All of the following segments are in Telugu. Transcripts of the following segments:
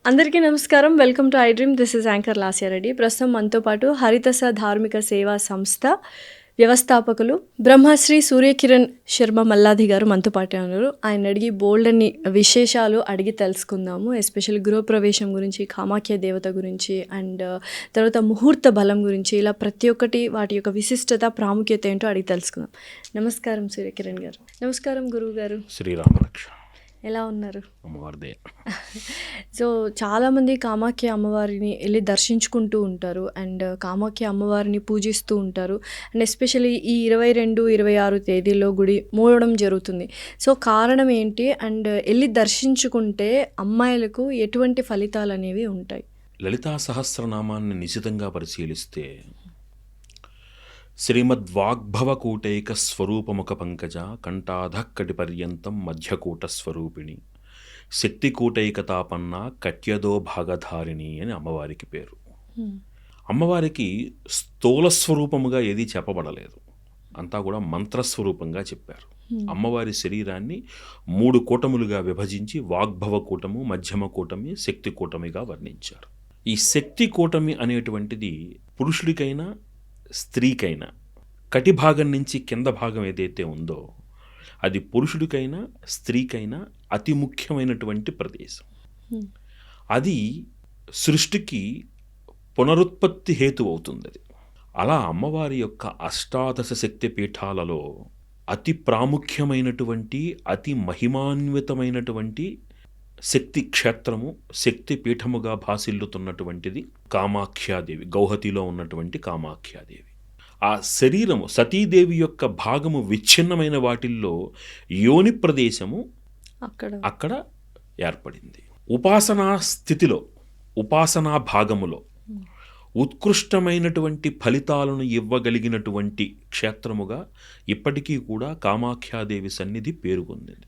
అందరికీ నమస్కారం. Welcome to I dream. This is anchor Lasya Reddy. ప్రస్తుతం మనతో పాటు హరితస ధార్మిక సేవా సంస్థ వ్యవస్థాపకులు బ్రహ్మశ్రీ సూర్యకిరణ్ శర్మ మల్లాది గారు మనతో పాటే ఉన్నారు. ఆయన అడిగి బోల్డ్ అని విశేషాలు అడిగి తెలుసుకుందాము. ఎస్పెషల్లీ గృహప్రవేశం గురించి, కామాఖ్య దేవత గురించి అండ్ తర్వాత ముహూర్త బలం గురించి, ఇలా ప్రతి ఒక్కటి వాటి యొక్క విశిష్టత, ప్రాముఖ్యత ఏంటో అడిగి తెలుసుకుందాం. నమస్కారం సూర్యకిరణ్ గారు. నమస్కారం గురువు గారు. శ్రీరామరక్ష. ఎలా ఉన్నారు? అమ్మవారిదే. సో చాలామంది కామాఖ్య అమ్మవారిని వెళ్ళి దర్శించుకుంటూ ఉంటారు అండ్ కామాఖ్య అమ్మవారిని పూజిస్తూ ఉంటారు. అండ్ ఎస్పెషల్లీ ఈ 22, 26 తేదీల్లో గుడి మూడడం జరుగుతుంది. సో కారణం ఏంటి అండ్ వెళ్ళి దర్శించుకుంటే అమ్మాయిలకు ఎటువంటి ఫలితాలు అనేవి ఉంటాయి? లలితా సహస్రనామాన్ని నిశితంగా పరిశీలిస్తే శ్రీమద్వాగ్భవకూటైక స్వరూపముఖ పంకజ కంఠాధక్కటి పర్యంతం మధ్యకూట స్వరూపిణి శక్తికూటైకతాపన్న కట్యదో భాగధారిణి అని అమ్మవారికి పేరు. అమ్మవారికి స్థూల స్వరూపముగా ఏదీ చెప్పబడలేదు, అంతా కూడా మంత్రస్వరూపంగా చెప్పారు. అమ్మవారి శరీరాన్ని 3 కూటములుగా విభజించి వాగ్భవ కూటము, మధ్యమ కూటమి, శక్తి కూటమిగా వర్ణించారు. ఈ శక్తి కూటమి అనేటువంటిది పురుషుడికైనా స్త్రీకైనా కటి భాగం నుంచి కింద భాగం ఏదైతే ఉందో అది పురుషుడికైనా స్త్రీకైనా అతి ముఖ్యమైనటువంటి ప్రదేశం. అది సృష్టికి పునరుత్పత్తి హేతు అవుతుంది. అది అలా అమ్మవారి యొక్క అష్టాదశ శక్తి పీఠాలలో అతి ప్రాముఖ్యమైనటువంటి, అతి మహిమాన్వితమైనటువంటి శక్తి క్షేత్రము, శక్తి పీఠముగా భాసిల్లుతున్నటువంటిది కామాఖ్యాదేవి, గౌహతిలో ఉన్నటువంటి కామాఖ్యాదేవి. ఆ శరీరము సతీదేవి యొక్క భాగము విచ్ఛిన్నమైన వాటిల్లో యోని ప్రదేశము అక్కడ ఏర్పడింది. ఉపాసనా స్థితిలో, ఉపాసనా భాగములో ఉత్కృష్టమైనటువంటి ఫలితాలను ఇవ్వగలిగినటువంటి క్షేత్రముగా ఇప్పటికీ కూడా కామాఖ్యాదేవి సన్నిధి పేరు పొందింది.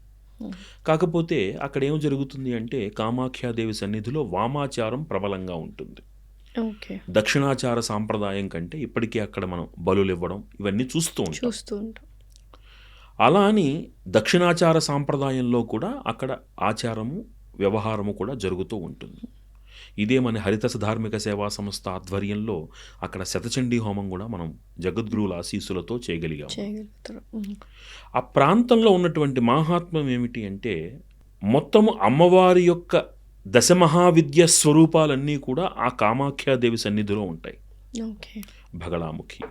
కాకపోతే అక్కడ ఏం జరుగుతుంది అంటే కామాఖ్యాదేవి సన్నిధిలో వామాచారం ప్రబలంగా ఉంటుంది. దక్షిణాచార సాంప్రదాయం కంటే ఇప్పటికీ అక్కడ మనం బలులు ఇవ్వడం ఇవన్నీ చూస్తూ ఉంటాం. అలా అని దక్షిణాచార సాంప్రదాయంలో కూడా అక్కడ ఆచారము, వ్యవహారము కూడా జరుగుతూ ఉంటుంది. ఇదే మన హరితస ధార్మిక సేవా సంస్థ ఆధ్వర్యంలో అక్కడ శతచండీ హోమం కూడా మనం జగద్గురువుల ఆశీస్సులతో చేయగలిగాము. ఆ ప్రాంతంలో ఉన్నటువంటి మహాత్మ్యం ఏమిటి అంటే మొత్తము అమ్మవారి యొక్క దశమహావిద్య స్వరూపాలన్నీ కూడా ఆ కామాఖ్యాదేవి సన్నిధిలో ఉంటాయి. భగళాముఖి,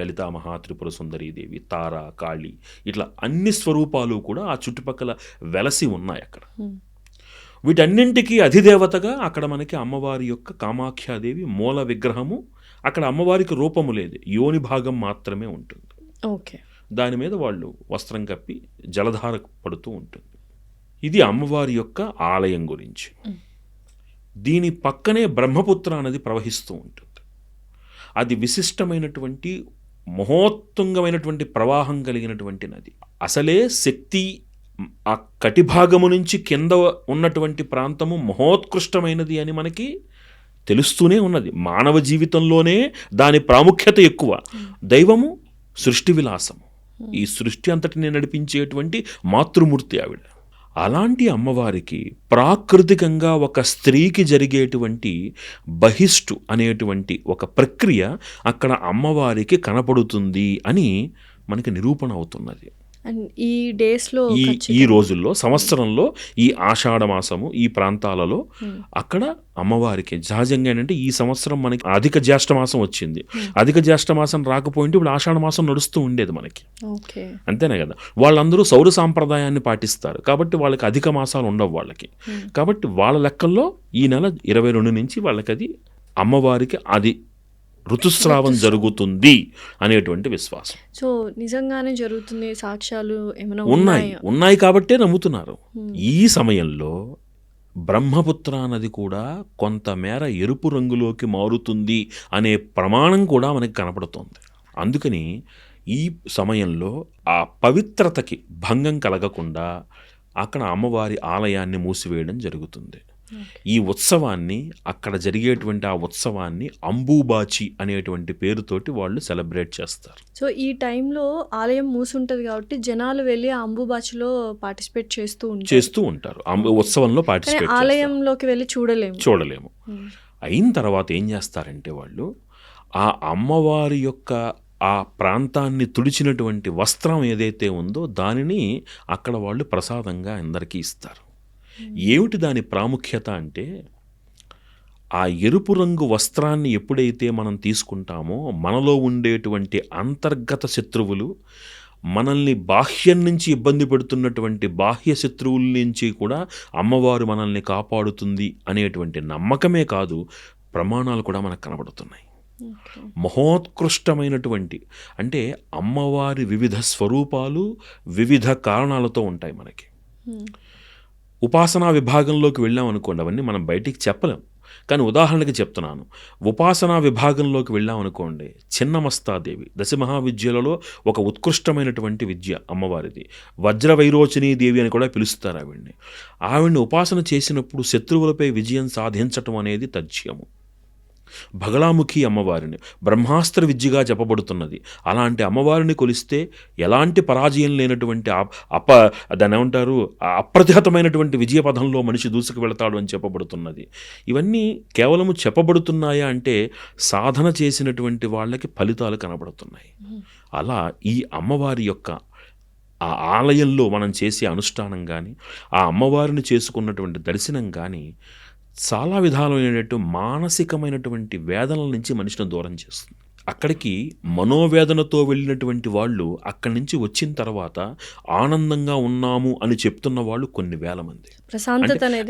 లలితా మహాత్రిపుర సుందరీదేవి, తార, కాళీ, ఇట్లా అన్ని స్వరూపాలు కూడా ఆ చుట్టుపక్కల వెలసి ఉన్నాయి అక్కడ. వీటన్నింటికీ అధిదేవతగా అక్కడ మనకి అమ్మవారి యొక్క కామాఖ్యాదేవి మూల విగ్రహము. అక్కడ అమ్మవారికి రూపము లేదు, యోని భాగం మాత్రమే ఉంటుంది. దాని మీద వాళ్ళు వస్త్రం కప్పి జలధార పడుతూ ఉంటుంది. ఇది అమ్మవారి యొక్క ఆలయం గురించి. దీని పక్కనే బ్రహ్మపుత్ర నది ప్రవహిస్తూ ఉంటుంది. అది విశిష్టమైనటువంటి మహోత్తుంగమైనటువంటి ప్రవాహం కలిగినటువంటి నది. అసలే శక్తి ఆ కటిభాగము నుంచి కింద ఉన్నటువంటి ప్రాంతము మహోత్కృష్టమైనది అని మనకి తెలుస్తూనే ఉన్నది. మానవ జీవితంలోనే దాని ప్రాముఖ్యత ఎక్కువ. దైవము సృష్టి విలాసము, ఈ సృష్టి అంతటిని నడిపించేటువంటి మాతృమూర్తి ఆవిడ. అలాంటి అమ్మవారికి ప్రాకృతికంగా ఒక స్త్రీకి జరిగేటువంటి బహిష్టు అనేటువంటి ఒక ప్రక్రియ అక్కడ అమ్మవారికి కనపడుతుంది అని మనకి నిరూపణ అవుతున్నది. ఈ డేస్లో, ఈ రోజుల్లో, సంవత్సరంలో ఈ ఆషాఢ మాసము ఈ ప్రాంతాలలో అక్కడ అమ్మవారికి సహజంగా ఏంటంటే ఈ సంవత్సరం మనకి అధిక జ్యేష్ఠ మాసం వచ్చింది. అధిక జ్యేష్ఠ మాసం రాకపోయింటే ఇప్పుడు ఆషాఢ మాసం నడుస్తూ ఉండేది మనకి, అంతేనే కదా. వాళ్ళందరూ సౌర సాంప్రదాయాన్ని పాటిస్తారు కాబట్టి వాళ్ళకి అధిక మాసాలు ఉండవు వాళ్ళకి. కాబట్టి వాళ్ళ లెక్కల్లో ఈ నెల 22 నుంచి వాళ్ళకి అది అమ్మవారికి అది ఋతుస్రావం జరుగుతుంది అనేటువంటి విశ్వాసం. సో నిజంగానే జరుగుతుంది, సాక్ష్యాలు ఏమైనా ఉన్నాయి కాబట్టే నమ్ముతున్నారు. ఈ సమయంలో బ్రహ్మపుత్ర నది కూడా కొంతమేర ఎరుపు రంగులోకి మారుతుంది అనే ప్రమాణం కూడా మనకి కనపడుతోంది. అందుకని ఈ సమయంలో ఆ పవిత్రతకి భంగం కలగకుండా అక్కడ అమ్మవారి ఆలయాన్ని మూసివేయడం జరుగుతుంది. ఈ ఉత్సవాన్ని అక్కడ జరిగేటువంటి ఆ ఉత్సవాన్ని అంబుబాచి అనేటువంటి పేరుతోటి వాళ్ళు సెలబ్రేట్ చేస్తారు. సో ఈ టైంలో ఆలయం మూసుంటది కాబట్టి జనాలు వెళ్ళి ఆ అంబుబాచిలో పార్టిసిపేట్ చేస్తూ ఉంటారు. ఉత్సవంలో కానీ పార్టిసిపేట్ ఆలయంలోకి వెళ్ళి చూడలేము. అయిన తర్వాత ఏం చేస్తారంటే వాళ్ళు ఆ అమ్మవారి యొక్క ఆ ప్రాంతాన్ని తుడిచినటువంటి వస్త్రం ఏదైతే ఉందో దానిని అక్కడ వాళ్ళు ప్రసాదంగా అందరికీ ఇస్తారు. ఏమిటి దాని ప్రాముఖ్యత అంటే, ఆ ఎరుపు రంగు వస్త్రాన్ని ఎప్పుడైతే మనం తీసుకుంటామో మనలో ఉండేటువంటి అంతర్గత శత్రువులు, మనల్ని బాహ్యం నుంచి ఇబ్బంది పెడుతున్నటువంటి బాహ్య శత్రువుల నుంచి కూడా అమ్మవారు మనల్ని కాపాడుతుంది అనేటువంటి నమ్మకమే కాదు, ప్రమాణాలు కూడా మనకు కనబడుతున్నాయి. మహోత్కృష్టమైనటువంటి అంటే అమ్మవారి వివిధ స్వరూపాలు వివిధ కారణాలతో ఉంటాయి మనకి. ఉపాసనా విభాగంలోకి వెళ్ళాం అనుకోండి, అవన్నీ మనం బయటికి చెప్పలేం, కానీ ఉదాహరణకి చెప్తున్నాను. ఉపాసనా విభాగంలోకి వెళ్ళాం అనుకోండి, చిన్నమస్తాదేవి దశమహావిద్యలలో ఒక ఉత్కృష్టమైనటువంటి విద్య అమ్మవారిది. వజ్రవైరోచనీ దేవి అని కూడా పిలుస్తారు ఆవిడ్ని. ఆవిడ్ని ఉపాసన చేసినప్పుడు శత్రువులపై విజయం సాధించటం అనేది తథ్యము. బగళాముఖి అమ్మవారిని బ్రహ్మాస్త్ర విద్యగా చెప్పబడుతున్నది. అలాంటి అమ్మవారిని కొలిస్తే ఎలాంటి పరాజయం లేనటువంటి దాన్ని ఏమంటారు, అప్రతిహతమైనటువంటి విజయ పథంలో మనిషి దూసుకు వెళతాడు అని చెప్పబడుతున్నది. ఇవన్నీ కేవలము చెప్పబడుతున్నాయా అంటే సాధన చేసినటువంటి వాళ్ళకి ఫలితాలు కనబడుతున్నాయి. అలా ఈ అమ్మవారి యొక్క ఆ ఆలయంలో మనం చేసే అనుష్ఠానం కానీ, ఆ అమ్మవారిని చేసుకున్నటువంటి దర్శనం కానీ చాలా విధాలమైనటువంటి మానసికమైనటువంటి వేదనల నుంచి మనిషిని దూరం చేస్తుంది. అక్కడికి మనోవేదనతో వెళ్ళినటువంటి వాళ్ళు అక్కడి నుంచి వచ్చిన తర్వాత ఆనందంగా ఉన్నాము అని చెప్తున్న వాళ్ళు కొన్ని వేల మంది.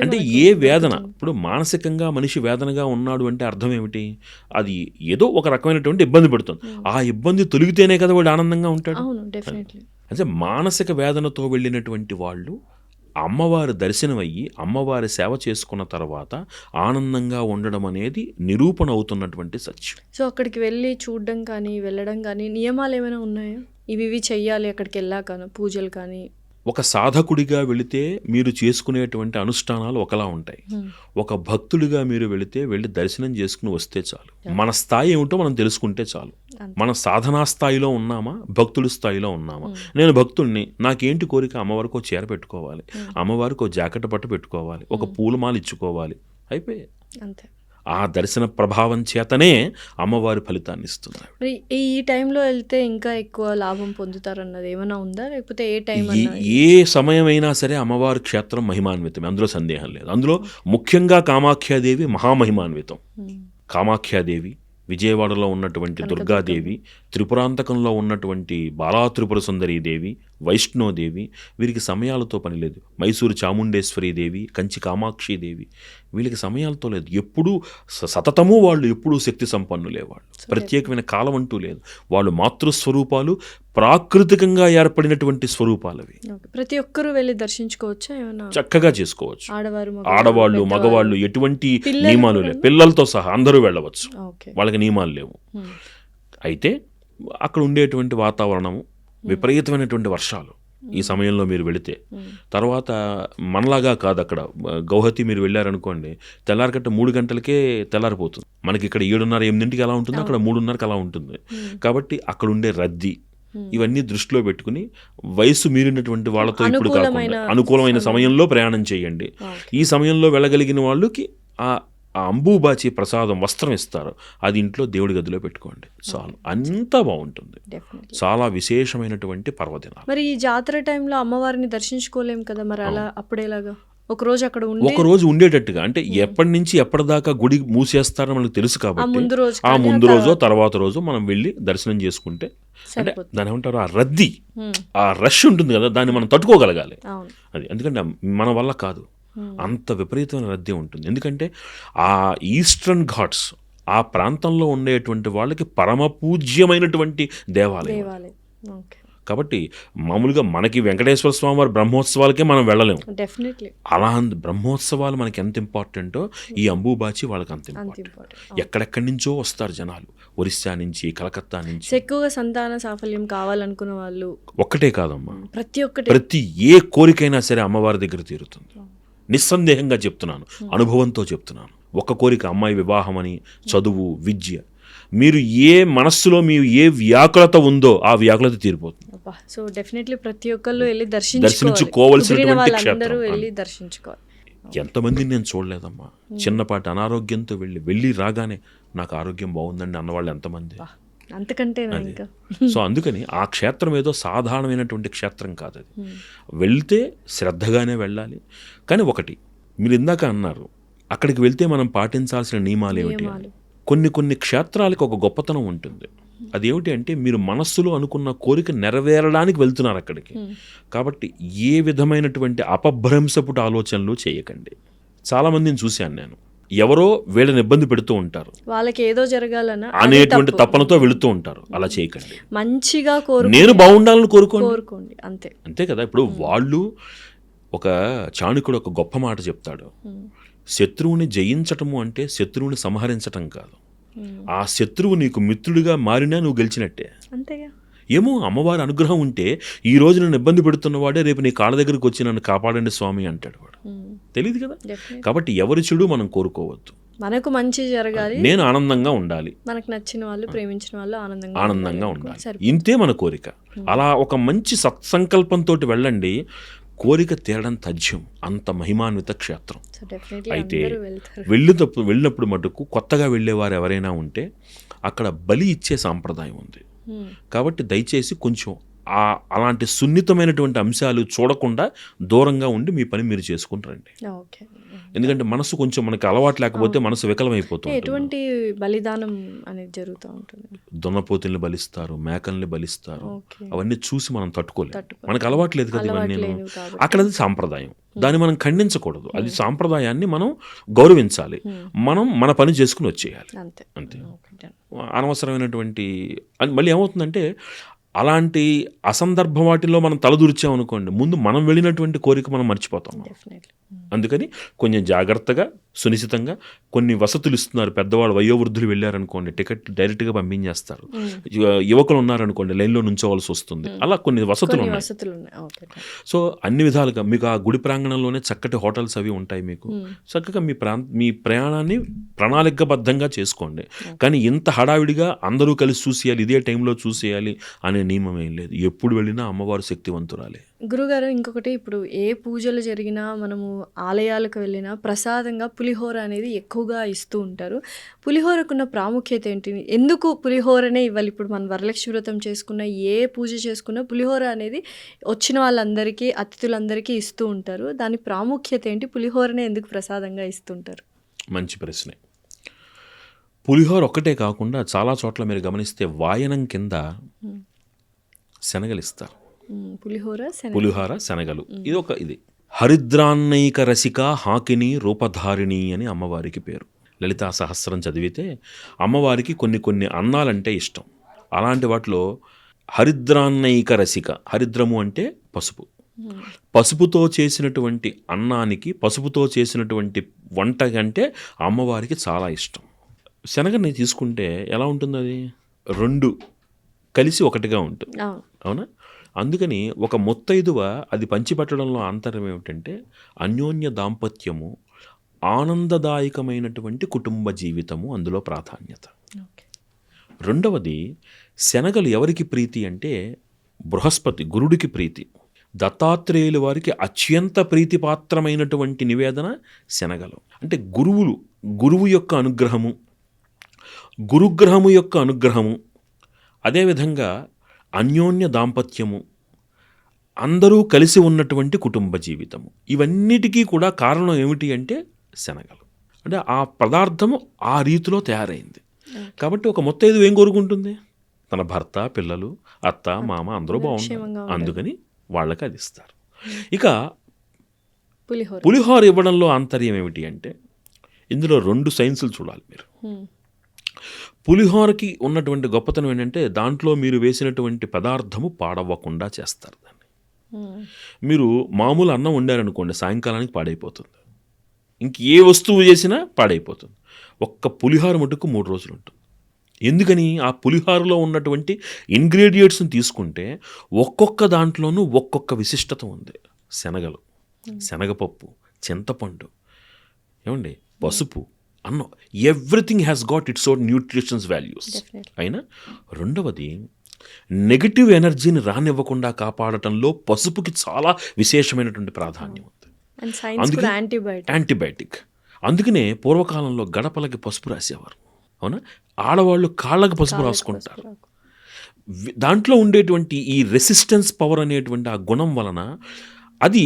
అంటే ఏ వేదన, ఇప్పుడు మానసికంగా మనిషి వేదనగా ఉన్నాడు అంటే అర్థం ఏమిటి, అది ఏదో ఒక రకమైనటువంటి ఇబ్బంది పడుతుంది. ఆ ఇబ్బంది తొలగితేనే కదా వాడు ఆనందంగా ఉంటాడు. అంటే మానసిక వేదనతో వెళ్ళినటువంటి వాళ్ళు అమ్మవారి దర్శనం అయ్యి అమ్మవారి సేవ చేసుకున్న తర్వాత ఆనందంగా ఉండడం అనేది నిరూపణ అవుతున్నటువంటి సత్యం. సో అక్కడికి వెళ్ళి చూడడం కానీ వెళ్ళడం కానీ నియమాలు ఏమైనా ఉన్నాయా? ఇవి చెయ్యాలి అక్కడికి వెళ్ళాక, పూజలు కానీ? ఒక సాధకుడిగా వెళితే మీరు చేసుకునేటువంటి అనుష్ఠానాలు ఒకలా ఉంటాయి. ఒక భక్తుడిగా మీరు వెళ్ళి దర్శనం చేసుకుని వస్తే చాలు. మన స్థాయి ఏమిటో మనం తెలుసుకుంటే చాలు. మన సాధనా స్థాయిలో ఉన్నామా, భక్తుడి స్థాయిలో ఉన్నామా? నేను భక్తుడిని, నాకేంటి కోరిక, అమ్మవారికో చీర పెట్టుకోవాలి, అమ్మవారికో జాకెట్ పట్టు పెట్టుకోవాలి, ఒక పూలమాల ఇచ్చుకోవాలి, అయిపోయాయి అంతే. ఆ దర్శన ప్రభావం చేతనే అమ్మవారి ఫలితాన్ని ఇస్తున్నారు. ఈ టైంలో వెళ్తే ఇంకా ఎక్కువ లాభం పొందుతారన్నది ఏమైనా ఉందా, లేకపోతే ఏ టైం? ఏ సమయమైనా సరే అమ్మవారి క్షేత్రం మహిమాన్వితం, అందులో సందేహం లేదు. అందులో ముఖ్యంగా కామాఖ్యాదేవి మహామహిమాన్వితం. కామాఖ్యాదేవి, విజయవాడలో ఉన్నటువంటి దుర్గాదేవి, త్రిపురాంతకంలో ఉన్నటువంటి బాలా త్రిపుర సుందరీదేవి, వైష్ణోదేవి, వీరికి సమయాలతో పని లేదు. మైసూరు చాముండేశ్వరీదేవి, కంచి కామాక్షిదేవి, వీళ్ళకి సమయాలతో లేదు. ఎప్పుడూ సతతము వాళ్ళు ఎప్పుడూ శక్తి సంపన్నులే. వాళ్ళు ప్రత్యేకమైన కాలం అంటూ లేదు. వాళ్ళు మాతృస్వరూపాలు, ప్రాకృతికంగా ఏర్పడినటువంటి స్వరూపాలవి. ప్రతి ఒక్కరూ వెళ్ళి దర్శించుకోవచ్చు, చక్కగా చేసుకోవచ్చు. ఆడవాళ్ళు మగవాళ్ళు ఎటువంటి నియమాలు లేవు, పిల్లలతో సహా అందరూ వెళ్ళవచ్చు, వాళ్ళకి నియమాలు లేవు. అయితే అక్కడ ఉండేటువంటి వాతావరణము, విపరీతమైనటువంటి వర్షాలు ఈ సమయంలో మీరు వెళితే, తర్వాత మనలాగా కాదు. అక్కడ గౌహతి మీరు వెళ్ళారనుకోండి, తెల్లారికట్ట 3 గంటలకే తెల్లారిపోతుంది. మనకి ఇక్కడ 7:30, 8 ఎలా ఉంటుంది, అక్కడ 3:30 అలా ఉంటుంది. కాబట్టి అక్కడ ఉండే రద్దీ ఇవన్నీ దృష్టిలో పెట్టుకుని వయసు మీరినటువంటి వాళ్ళతో ఇప్పుడు కాకుండా అనుకూలమైన సమయంలో ప్రయాణం చేయండి. ఈ సమయంలో వెళ్ళగలిగిన వాళ్ళకి ఆ అంబుబాచి ప్రసాదం వస్త్రం ఇస్తారు, అది ఇంట్లో దేవుడి గదిలో పెట్టుకోండి చాలు, అంతా బాగుంటుంది. చాలా విశేషమైనటువంటి పర్వదినాలు. మరి ఈ జాతర టైంలో అమ్మవారిని దర్శించుకోలేం కదా, మరి అలా అప్పుడేలాగా? ఒక రోజు ఉండేటట్టుగా, అంటే ఎప్పటి నుంచి ఎప్పటిదాకా గుడి మూసేస్తారో మనకు తెలుసు కాబట్టి ఆ ముందు రోజో తర్వాత రోజు మనం వెళ్ళి దర్శనం చేసుకుంటే, అంటే దాని ఏమంటారు, ఆ రద్దీ, ఆ రష్ ఉంటుంది కదా, దాన్ని మనం తట్టుకోగలగాలి. అది ఎందుకంటే మన వల్ల కాదు, అంత విపరీతమైన రద్దీ ఉంటుంది. ఎందుకంటే ఆ ఈస్టర్న్ ఘాట్స్ ఆ ప్రాంతంలో ఉండేటువంటి వాళ్ళకి పరమ పూజ్యమైనటువంటి దేవాలయం. కాబట్టి మామూలుగా మనకి వెంకటేశ్వర స్వామి వారి బ్రహ్మోత్సవాలకే మనం వెళ్ళలేము. అలా బ్రహ్మోత్సవాలు మనకి ఎంత ఇంపార్టెంటో ఈ అంబుబాచి వాళ్ళకి అంత ఇంపార్టెంట్. ఎక్కడెక్కడి నుంచో వస్తారు జనాలు, ఒరిస్సా నుంచి, కలకత్తా నుంచి. ఎక్కువగా సంతాన సాఫల్యం కావాలనుకున్న వాళ్ళు ఒక్కటే కాదమ్మా, ప్రతి ఏ కోరికైనా సరే అమ్మవారి దగ్గర తీరుతుంది. నిస్సందేహంగా చెప్తున్నాను, అనుభవంతో చెప్తున్నాను. ఒక కోరిక అమ్మాయి వివాహం అని, చదువు, విద్య, మీరు ఏ మనస్సులో మీ ఏ వ్యాకులత ఉందో ఆ వ్యాకులత తీరిపోతుంది. సో డెఫినెట్లీ ప్రతి ఒక్కళ్ళు వెళ్ళి దర్శించుకోవాల్సినటువంటి వాళ్ళందరూ క్షేత్రం. వెళ్ళి దర్శించుకోవాలి. ఎంతమందిని నేను చూడలేదమ్మా, చిన్నపాటి అనారోగ్యంతో వెళ్ళి రాగానే నాకు ఆరోగ్యం బాగుందండి అన్నవాళ్ళు ఎంతమంది. అంతకంటే ఇంకా సో అందుకని ఆ క్షేత్రం ఏదో సాధారణమైనటువంటి క్షేత్రం కాదు అది. వెళ్తే శ్రద్ధగానే వెళ్ళాలి. కానీ ఒకటి మీరు ఇందాక అన్నారు, అక్కడికి వెళ్తే మనం పాటించాల్సిన నియమాలు ఏమిటి? కొన్ని క్షేత్రాలకు ఒక గొప్పతనం ఉంటుంది. అదేమిటి అంటే మీరు మనస్సులో అనుకున్న కోరిక నెరవేరడానికి వెళ్తున్నారు అక్కడికి. కాబట్టి ఏ విధమైనటువంటి అపభ్రంశపుట ఆలోచనలు చేయకండి. చాలామందిని చూశాను నేను, ఎవరో వీళ్ళని ఇబ్బంది పెడుతూ ఉంటారు, వాళ్ళకి ఏదో జరగాలన్న అనేటువంటి తపనతో వెళుతూ ఉంటారు. అలా చేయకండి. మంచిగా నేను బాగుండాలని కోరుకోండి అంతే. అంతే కదా. ఇప్పుడు వాళ్ళు, ఒక చాణుక్యుడు ఒక గొప్ప మాట చెప్తాడు, శత్రువుని జయించటము అంటే శత్రువుని సంహరించటం కాదు, ఆ శత్రువు నీకు మిత్రుడిగా మారినా నువ్వు గెలిచినట్టే. అంతేగా. ఏమో అమ్మవారి అనుగ్రహం ఉంటే ఈ రోజు నన్ను ఇబ్బంది పెడుతున్నవాడే రేపు నీ కాళ్ళ దగ్గరికి వచ్చి నన్ను కాపాడండి స్వామి అంటాడు వాడు. తెలియదు కదా. కాబట్టి ఎవరి చెడు మనం కోరుకోవద్దు, మనకు మంచి జరగాలి, నేను ఆనందంగా ఉండాలి, మనకు నచ్చిన వాళ్ళు, ప్రేమించిన వాళ్ళు ఆనందంగా ఉండాలి, ఇంతే మన కోరిక. అలా ఒక మంచి సత్సంకల్పంతో వెళ్ళండి, కోరిక తీరడం తథ్యం. అంత మహిమాన్విత క్షేత్రం. అయితే వెళ్ళినప్పుడు మటుకు కొత్తగా వెళ్ళేవారు ఎవరైనా ఉంటే అక్కడ బలి ఇచ్చే సాంప్రదాయం ఉంది. కాబట్టి దయచేసి కొంచెం అలాంటి సున్నితమైనటువంటి అంశాలు చూడకుండా దూరంగా ఉండి మీ పని మీరు చేసుకుంటారండి. ఎందుకంటే మనసు కొంచెం మనకి అలవాటు లేకపోతే మనసు వికలమైపోతుంది. ఎటువంటి బలిదానం అనేది జరుగుతూ ఉంటుంది? దున్నపోతుల్ని బలిస్తారు, మేకల్ని బలిస్తారు. అవన్నీ చూసి మనం తట్టుకోలేము, మనకు అలవాటు లేదు కదా ఇవన్నీ. అక్కడ అది సాంప్రదాయం, దాన్ని మనం ఖండించకూడదు. అది సాంప్రదాయాన్ని మనం గౌరవించాలి, మనం మన పని చేసుకుని వచ్చేయాలి అంతే. అనవసరమైనటువంటి మళ్ళీ ఏమవుతుందంటే అలాంటి అసందర్భ వాటిల్లో మనం తలదూర్చామనుకోండి, ముందు మనం వెళ్ళినటువంటి కోరిక మనం మర్చిపోతాం. అందుకని కొంచెం జాగ్రత్తగా, సునిశ్చితంగా కొన్ని వసతులు ఇస్తున్నారు. పెద్దవాళ్ళు వయోవృద్ధులు వెళ్ళారనుకోండి, టికెట్ డైరెక్ట్గా పంపించేస్తారు. యువకులు ఉన్నారనుకోండి, లైన్లో నుంచోవలసి వస్తుంది. అలా కొన్ని వసతులు ఉన్నాయి. సో అన్ని విధాలుగా మీకు ఆ గుడి ప్రాంగణంలోనే చక్కటి హోటల్స్ అవి ఉంటాయి. మీకు చక్కగా మీ ప్రయాణాన్ని ప్రణాళికబద్ధంగా చేసుకోండి. కానీ ఇంత హడావిడిగా అందరూ కలిసి చూసేయాలి, ఇదే టైంలో చూసేయాలి అనే నియమం ఏం లేదు. ఎప్పుడు వెళ్ళినా అమ్మవారు శక్తివంతురాలే. గురుగారు, ఇంకొకటి, ఇప్పుడు ఏ పూజలు జరిగినా మనము ఆలయాలకు వెళ్ళినా ప్రసాదంగా పులిహోర అనేది ఎక్కువగా ఇస్తూ ఉంటారు. పులిహోరకున్న ప్రాముఖ్యత ఏంటి? ఎందుకు పులిహోరనే ఇవ్వాలి? ఇప్పుడు మనం వరలక్ష్మి వ్రతం చేసుకున్న, ఏ పూజ చేసుకున్నా పులిహోర అనేది వచ్చిన వాళ్ళందరికీ, అతిథులందరికీ ఇస్తూ ఉంటారు. దాని ప్రాముఖ్యత ఏంటి? పులిహోరనే ఎందుకు ప్రసాదంగా ఇస్తుంటారు? మంచి ప్రశ్నే. పులిహోర ఒక్కటే కాకుండా చాలా చోట్ల మీరు గమనిస్తే వాయనం కింద శనగలు ఇస్తారు. పులిహోర శనగలు. ఇది హరిద్రాన్నైక రసిక హాకిని రూపధారిణి అని అమ్మవారికి పేరు. లలితా సహస్రం చదివితే అమ్మవారికి కొన్ని అన్నాలంటే ఇష్టం. అలాంటి వాటిలో హరిద్రాన్నైక రసిక, హరిద్రము అంటే పసుపు, పసుపుతో చేసినటువంటి అన్నానికి, పసుపుతో చేసినటువంటి వంట అంటే అమ్మవారికి చాలా ఇష్టం. శనగని తీసుకుంటే ఎలా ఉంటుంది? అది రెండు కలిసి ఒకటిగా ఉంటుంది, అవునా? అందుకని ఒక ముత్తైదువ అది పంచిపెట్టడంలో ఆంతర్యం ఏమిటంటే అన్యోన్య దాంపత్యము, ఆనందదాయకమైనటువంటి కుటుంబ జీవితము అందులో ప్రాధాన్యత. రెండవది, శనగలు ఎవరికి ప్రీతి అంటే బృహస్పతి గురుడికి ప్రీతి. దత్తాత్రేయుల వారికి అత్యంత ప్రీతిపాత్రమైనటువంటి నివేదన శనగలు. అంటే గురువు యొక్క అనుగ్రహము, గురుగ్రహము యొక్క అనుగ్రహము, అదేవిధంగా అన్యోన్య దాంపత్యము, అందరూ కలిసి ఉన్నటువంటి కుటుంబ జీవితము, ఇవన్నిటికీ కూడా కారణం ఏమిటి అంటే శనగలు. అంటే ఆ పదార్థము ఆ రీతిలో తయారైంది. కాబట్టి ఒక ముత్తైదు ఏం కోరుకుంటుంది? తన భర్త, పిల్లలు, అత్త, మామ అందరూ బాగుంటారు, అందుకని వాళ్ళకి అది ఇస్తారు. ఇక పులిహోర ఇవ్వడంలో ఆంతర్యం ఏమిటి అంటే ఇందులో రెండు సైన్సులు చూడాలి మీరు. పులిహోరకి ఉన్నటువంటి గొప్పతనం ఏంటంటే దాంట్లో మీరు వేసినటువంటి పదార్థము పాడవ్వకుండా చేస్తారు దాన్ని. మీరు మామూలు అన్నం వండారనుకోండి, సాయంకాలానికి పాడైపోతుంది, ఇంక ఏ వస్తువు చేసినా పాడైపోతుంది. ఒక్క పులిహోర మటుకు 3 రోజులు ఉంటుంది. ఎందుకని? ఆ పులిహోరలో ఉన్నటువంటి ఇంగ్రీడియంట్స్ని తీసుకుంటే ఒక్కొక్క దాంట్లోనూ ఒక్కొక్క విశిష్టత ఉంది. శనగలు, శనగపప్పు, చింతపండు, ఏమండి, పసుపు, అన్నం, everything has got its own nutritions values. అయినా రెండవది నెగిటివ్ ఎనర్జీని రానివ్వకుండా కాపాడటంలో పసుపుకి చాలా విశేషమైనటువంటి ప్రాధాన్యం ఉంది. అండ్ సైన్స్ కూడా యాంటీబయాటిక్. అందుకనే పూర్వకాలంలో గడపలకి పసుపు రాసేవారు. అవునా? ఆడవాళ్ళు కాళ్ళకి పసుపు రాసుకుంటారు. దాంట్లో ఉండేటువంటి ఈ రెసిస్టెన్స్ పవర్ అనేటువంటి ఆ గుణం వలన, అది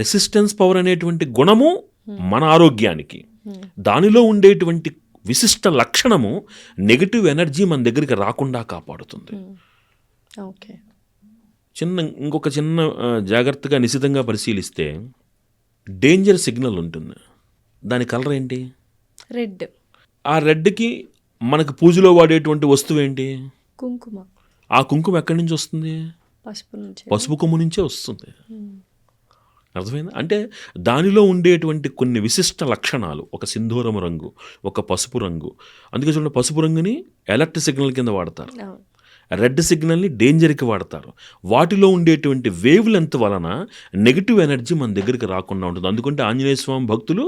రెసిస్టెన్స్ పవర్ అనేటువంటి గుణము మన ఆరోగ్యానికి, దానిలో ఉండేటువంటి విశిష్ట లక్షణము నెగిటివ్ ఎనర్జీ మన దగ్గరికి రాకుండా కాపాడుతుంది. ఓకే. ఇంకొక చిన్న జాగ్రత్తగా నిశితంగా పరిశీలిస్తే డేంజర్ సిగ్నల్ ఉంటుంది. దాని కలర్ ఏంటి? రెడ్. ఆ రెడ్కి మనకు పూజలో వాడేటువంటి వస్తువు ఏంటి? కుంకుమ. ఆ కుంకుమ ఎక్కడి నుంచి వస్తుంది? పసుపు కొమ్ము నుంచే వస్తుంది. అర్థమైంది? అంటే దానిలో ఉండేటువంటి కొన్ని విశిష్ట లక్షణాలు, ఒక సింధూరం రంగు, ఒక పసుపు రంగు. అందుకే చూడండి, పసుపు రంగుని అలర్ట్ సిగ్నల్ కింద వాడతారు, రెడ్ సిగ్నల్ని డేంజర్కి వాడతారు. వాటిలో ఉండేటువంటి వేవ్ లెంత్ వలన నెగిటివ్ ఎనర్జీ మన దగ్గరికి రాకుండా ఉంటుంది. అందుకంటే ఆంజనేయ స్వామి భక్తులు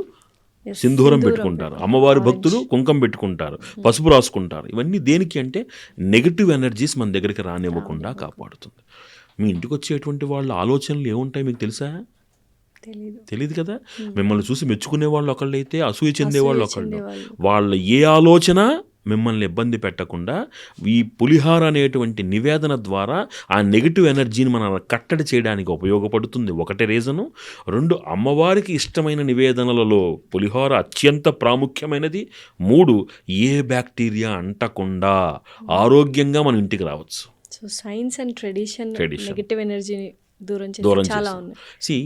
సింధూరం పెట్టుకుంటారు, అమ్మవారి భక్తులు కుంకం పెట్టుకుంటారు, పసుపు రాసుకుంటారు. ఇవన్నీ దేనికి అంటే నెగిటివ్ ఎనర్జీస్ మన దగ్గరికి రానివ్వకుండా కాపాడుతుంది. మీ ఇంటికి వచ్చేటువంటి వాళ్ళ ఆలోచనలు ఏముంటాయి మీకు తెలుసా? తెలియదు కదా. మిమ్మల్ని చూసి మెచ్చుకునే వాళ్ళు ఒకళ్ళైతే అసూయ చెందేవాళ్ళు ఒకళ్ళు. వాళ్ళ ఏ ఆలోచన మిమ్మల్ని ఇబ్బంది పెట్టకుండా ఈ పులిహార అనేటువంటి నివేదన ద్వారా ఆ నెగిటివ్ ఎనర్జీని మనం కట్టడి చేయడానికి ఉపయోగపడుతుంది. ఒకటే రీజను. రెండు, అమ్మవారికి ఇష్టమైన నివేదనలలో పులిహోర అత్యంత ప్రాముఖ్యమైనది. మూడు, ఏ బ్యాక్టీరియా అంటకుండా ఆరోగ్యంగా మన ఇంటికి రావచ్చు. So science and tradition negative ఎనర్జీని దూరం చాలా ఉంది. సి,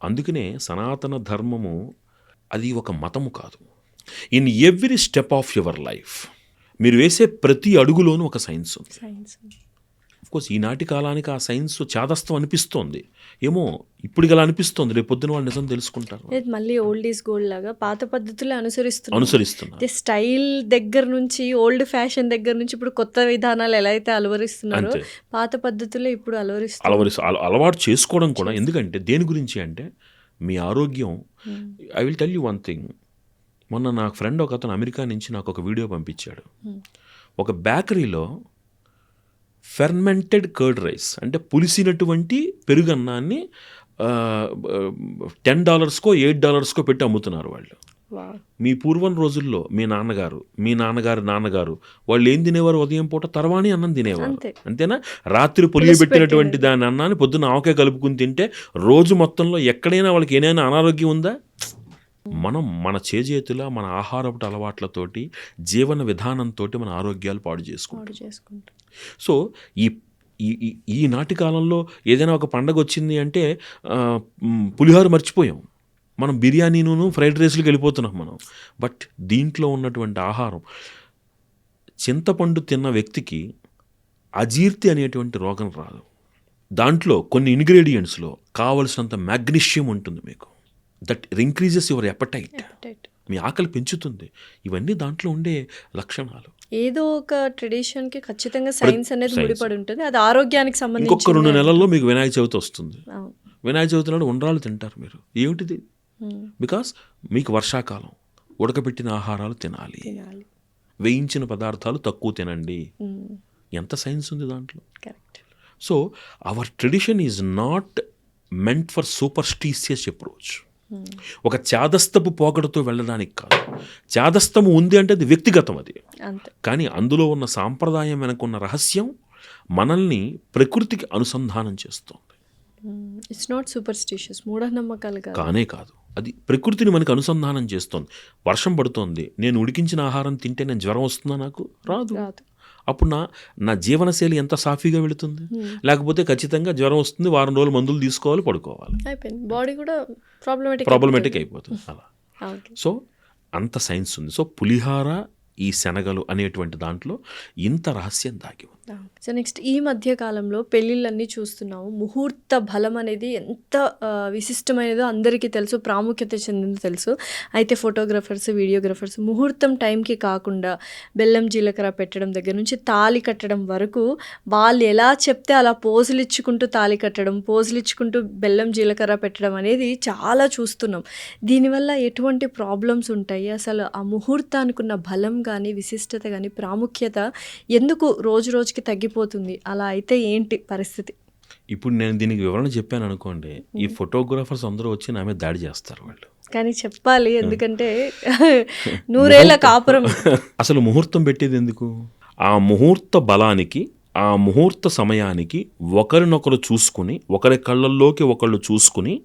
అందుకనే సనాతన ధర్మము అది ఒక మతము కాదు. In every step of your life మీరు వేసే ప్రతి అడుగులోనూ ఒక సైన్స్ ఉంది. అఫ్కోర్స్ ఈనాటి కాలానికి ఆ సైన్స్ చాదస్తం అనిపిస్తోంది ఏమో, ఇప్పుడు అలా అనిపిస్తోంది. రేపు పొద్దున వాళ్ళు నిజం తెలుసుకుంటారు. మళ్ళీ ఓల్డ్ ఈజ్ గోల్డ్ లాగా పాత పద్ధతులే అనుసరిస్తున్నారు. స్టైల్ దగ్గర నుంచి, ఓల్డ్ ఫ్యాషన్ దగ్గర నుంచి ఇప్పుడు కొత్త విధానాలు ఎలా అయితే అలవరిస్తున్నారో పాత పద్ధతులే ఇప్పుడు అలవాటు చేసుకోవడం కూడా. ఎందుకంటే దేని గురించి అంటే మీ ఆరోగ్యం. I will tell you one thing. మొన్న నాకు ఫ్రెండ్ ఒక అతను అమెరికా నుంచి నాకు ఒక వీడియో పంపించాడు. ఒక బేకరీలో ఫెర్మెంటెడ్ కర్డ్ రైస్ అంటే పులిసినటువంటి పెరుగన్నాన్ని $10కో $8కో పెట్టి అమ్ముతున్నారు వాళ్ళు. మీ పూర్వం రోజుల్లో మీ నాన్నగారు, మీ నాన్నగారు నాన్నగారు వాళ్ళు ఏం తినేవారు? ఉదయం పూట తర్వాణి అన్నం తినేవారు, అంతేనా? రాత్రి పులియబెట్టినటువంటి దాని అన్నాన్ని పొద్దున్న ఆవకాయ కలుపుకుని తింటే రోజు మొత్తంలో ఎక్కడైనా వాళ్ళకి ఏదైనా అనారోగ్యం ఉందా? మనం మన చేజేతుల మన ఆహారపు అలవాట్లతోటి, జీవన విధానంతో మన ఆరోగ్యాలు పాడు చేసుకుంటాం. సో ఈ నాటి కాలంలో ఏదైనా ఒక పండగ వచ్చింది అంటే పులిహోర మర్చిపోయాం మనం, బిర్యానీను ఫ్రైడ్ రైస్లకు వెళ్ళిపోతున్నాం మనం. బట్ దీంట్లో ఉన్నటువంటి ఆహారం, చింతపండు తిన్న వ్యక్తికి అజీర్తి అనేటువంటి రోగం రాదు. దాంట్లో కొన్ని ఇంగ్రీడియంట్స్లో కావలసినంత మ్యాగ్నీషియం ఉంటుంది మీకు. దట్ ఇంక్రీజెస్ యువర్ ఎపటైట్, మీ ఆకలి పెంచుతుంది. ఇవన్నీ దాంట్లో ఉండే లక్షణాలు. ఏదో ఒక ట్రెడిషన్కి ఖచ్చితంగా సైన్స్ అనేది ముడిపడి ఉంటుంది. అది ఆరోగ్యానికి సంబంధించి. ఇంకొక 2 నెలల్లో మీకు వినాయక చవితి వస్తుంది. వినాయక చవితి నాడు ఉండ్రాళ్ళు తింటారు మీరు. ఏమిటిది? బికాస్ మీకు వర్షాకాలం, ఉడకబెట్టిన ఆహారాలు తినాలి, వేయించిన పదార్థాలు తక్కువ తినండి. ఎంత సైన్స్ ఉంది దాంట్లో. So our tradition is not meant for superstitious approach. ఒక చాదస్తపు పోకడతో వెళ్ళడానికి కాదు. చాదస్తము ఉంది అంటే అది వ్యక్తిగతం, అది. కానీ అందులో ఉన్న సాంప్రదాయం వెనకున్న రహస్యం మనల్ని ప్రకృతికి అనుసంధానం చేస్తుంది. ఇట్స్ నాట్ సూపర్స్టిషియస్, మూఢనమ్మకాలు కానే కాదు. అది ప్రకృతిని మనకు అనుసంధానం చేస్తుంది. వర్షం పడుతోంది, నేను ఉడికించిన ఆహారం తింటే నేను జ్వరం వస్తుందా? నాకు రాదు. అప్పుడు నా జీవనశైలి ఎంత సాఫీగా వెళుతుంది. లేకపోతే ఖచ్చితంగా జ్వరం వస్తుంది, వారం రోజులు మందులు తీసుకోవాలి, పడుకోవాలి, బాడీ కూడా ప్రాబ్లమేటిక్ అయిపోతుంది అలా. సో అంత సైన్స్ ఉంది. సో పులిహార, ఈ శనగలు అనేటువంటి దాంట్లో ఇంత రహస్యం దాగి ఉంది. సో నెక్స్ట్ ఈ మధ్య కాలంలో పెళ్ళిళ్ళన్నీ చూస్తున్నాము. ముహూర్త బలం అనేది ఎంత విశిష్టమైనదో అందరికీ తెలుసు, ప్రాముఖ్యత చెందిందో తెలుసు. అయితే ఫోటోగ్రాఫర్స్, వీడియోగ్రాఫర్స్ ముహూర్తం టైంకి కాకుండా బెల్లం జీలకర్ర పెట్టడం దగ్గర నుంచి తాళి కట్టడం వరకు వాళ్ళు ఎలా చెప్తే అలా పోజులు ఇచ్చుకుంటూ తాళి కట్టడం, పోజులు ఇచ్చుకుంటూ బెల్లం జీలకర్ర పెట్టడం అనేది చాలా చూస్తున్నాం. దీనివల్ల ఎటువంటి ప్రాబ్లమ్స్ ఉంటాయి? అసలు ఆ ముహూర్తానికి ఉన్న బలం కానీ, విశిష్టత కానీ, ప్రాముఖ్యత ఎందుకు రోజు రోజుకి తగ్గిపోతుంది? అలా అయితే ఏంటి పరిస్థితి? ఇప్పుడు నేను దీనికి వివరణ చెప్పాను అనుకోండి, ఈ ఫోటోగ్రాఫర్స్ అందరూ వచ్చి నా మీద దాడి చేస్తారు వాళ్ళు. కానీ చెప్పాలి, ఎందుకంటే నూరేళ్ల కాపురం. అసలు ముహూర్తం పెట్టేది ఎందుకు? ఆ ముహూర్త బలానికి, ఆ ముహూర్త సమయానికి ఒకరినొకరు చూసుకుని, ఒకరి కళ్ళల్లోకి ఒకళ్ళు చూసుకుని,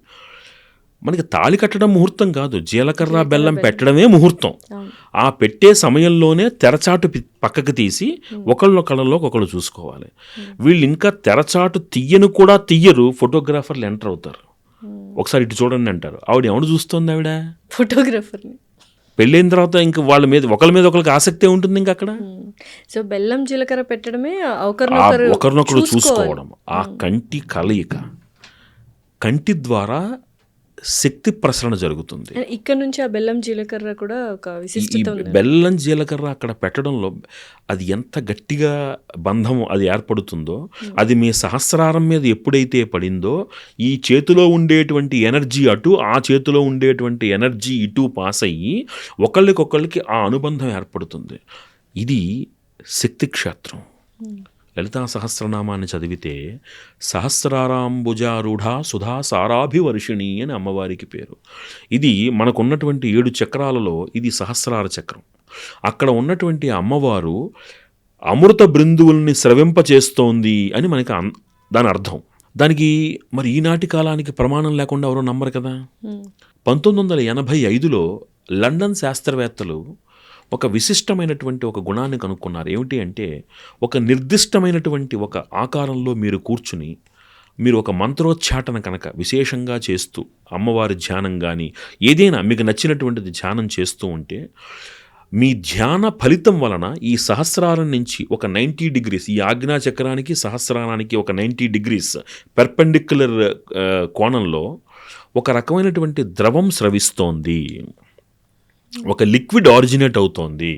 మనకి తాళి కట్టడం ముహూర్తం కాదు, జీలకర్ర బెల్లం పెట్టడమే ముహూర్తం. ఆ పెట్టే సమయంలోనే తెరచాటు పక్కకి తీసి ఒకళ్ళొకళ్ళలోకి ఒకళ్ళు చూసుకోవాలి. వీళ్ళు ఇంకా తెరచాటు తీయను కూడా తీయరు, ఫోటోగ్రాఫర్లు ఎంటర్ అవుతారు. ఒకసారి ఇటు చూడండి అంటారు. ఆవిడ ఎవడు చూస్తుంది? ఆవిడ ఫోటోగ్రాఫర్ని. పెళ్ళైన తర్వాత ఇంక వాళ్ళ మీద ఒకరికి ఆసక్తే ఉంటుంది ఇంక అక్కడ. సో బెల్లం జీలకర్ర పెట్టడమే ఒకరినొకరు చూసుకోవడం, ఆ కంటి కలయిక, కంటి ద్వారా శక్తి ప్రసరణ జరుగుతుంది. ఇక్కడ నుంచి ఆ బెల్లం జీలకర్ర కూడా ఒక విశిష్టత ఉంది. బెల్లం జీలకర్ర అక్కడ పెట్టడంలో అది ఎంత గట్టిగా బంధం అది ఏర్పడుతుందో, అది మీ సహస్రారం మీద ఎప్పుడైతే పడిందో, ఈ చేతిలో ఉండేటువంటి ఎనర్జీ అటు, ఆ చేతిలో ఉండేటువంటి ఎనర్జీ ఇటు పాస్ అయ్యి ఒకళ్ళకొకళ్ళకి ఆ అనుబంధం ఏర్పడుతుంది. ఇది శక్తి క్షేత్రం. లలితా సహస్రనామాన్ని చదివితే సహస్రారాంబుజారూఢ సుధా సారాభివర్షిణి అని అమ్మవారికి పేరు. ఇది మనకున్నటువంటి 7 చక్రాలలో ఇది సహస్రార చక్రం. అక్కడ ఉన్నటువంటి అమ్మవారు అమృత బృందువుల్ని స్రవింపచేస్తోంది అని మనకి దాని అర్థం. దానికి మరి ఈనాటి కాలానికి ప్రమాణం లేకుండా ఎవరో నమ్మరు కదా. 1985లో లండన్ శాస్త్రవేత్తలు ఒక విశిష్టమైనటువంటి ఒక గుణాన్ని కనుక్కున్నారు. ఏమిటి అంటే, ఒక నిర్దిష్టమైనటువంటి ఒక ఆకారంలో మీరు కూర్చుని, మీరు ఒక మంత్రోచ్చాటన కనుక విశేషంగా చేస్తూ, అమ్మవారి ధ్యానం కానీ ఏదైనా మీకు నచ్చినటువంటిది ధ్యానం చేస్తూ ఉంటే, మీ ధ్యాన ఫలితం వలన ఈ సహస్రారం నుంచి ఒక 90 degrees, ఈ ఆజ్ఞా చక్రానికి సహస్రారానికి ఒక 90 degrees పెర్పెండిక్యులర్ కోణంలో ఒక రకమైనటువంటి ద్రవం స్రవిస్తోంది, ఒక లిక్విడ్ ఆరిజినేట్ అవుతోంది.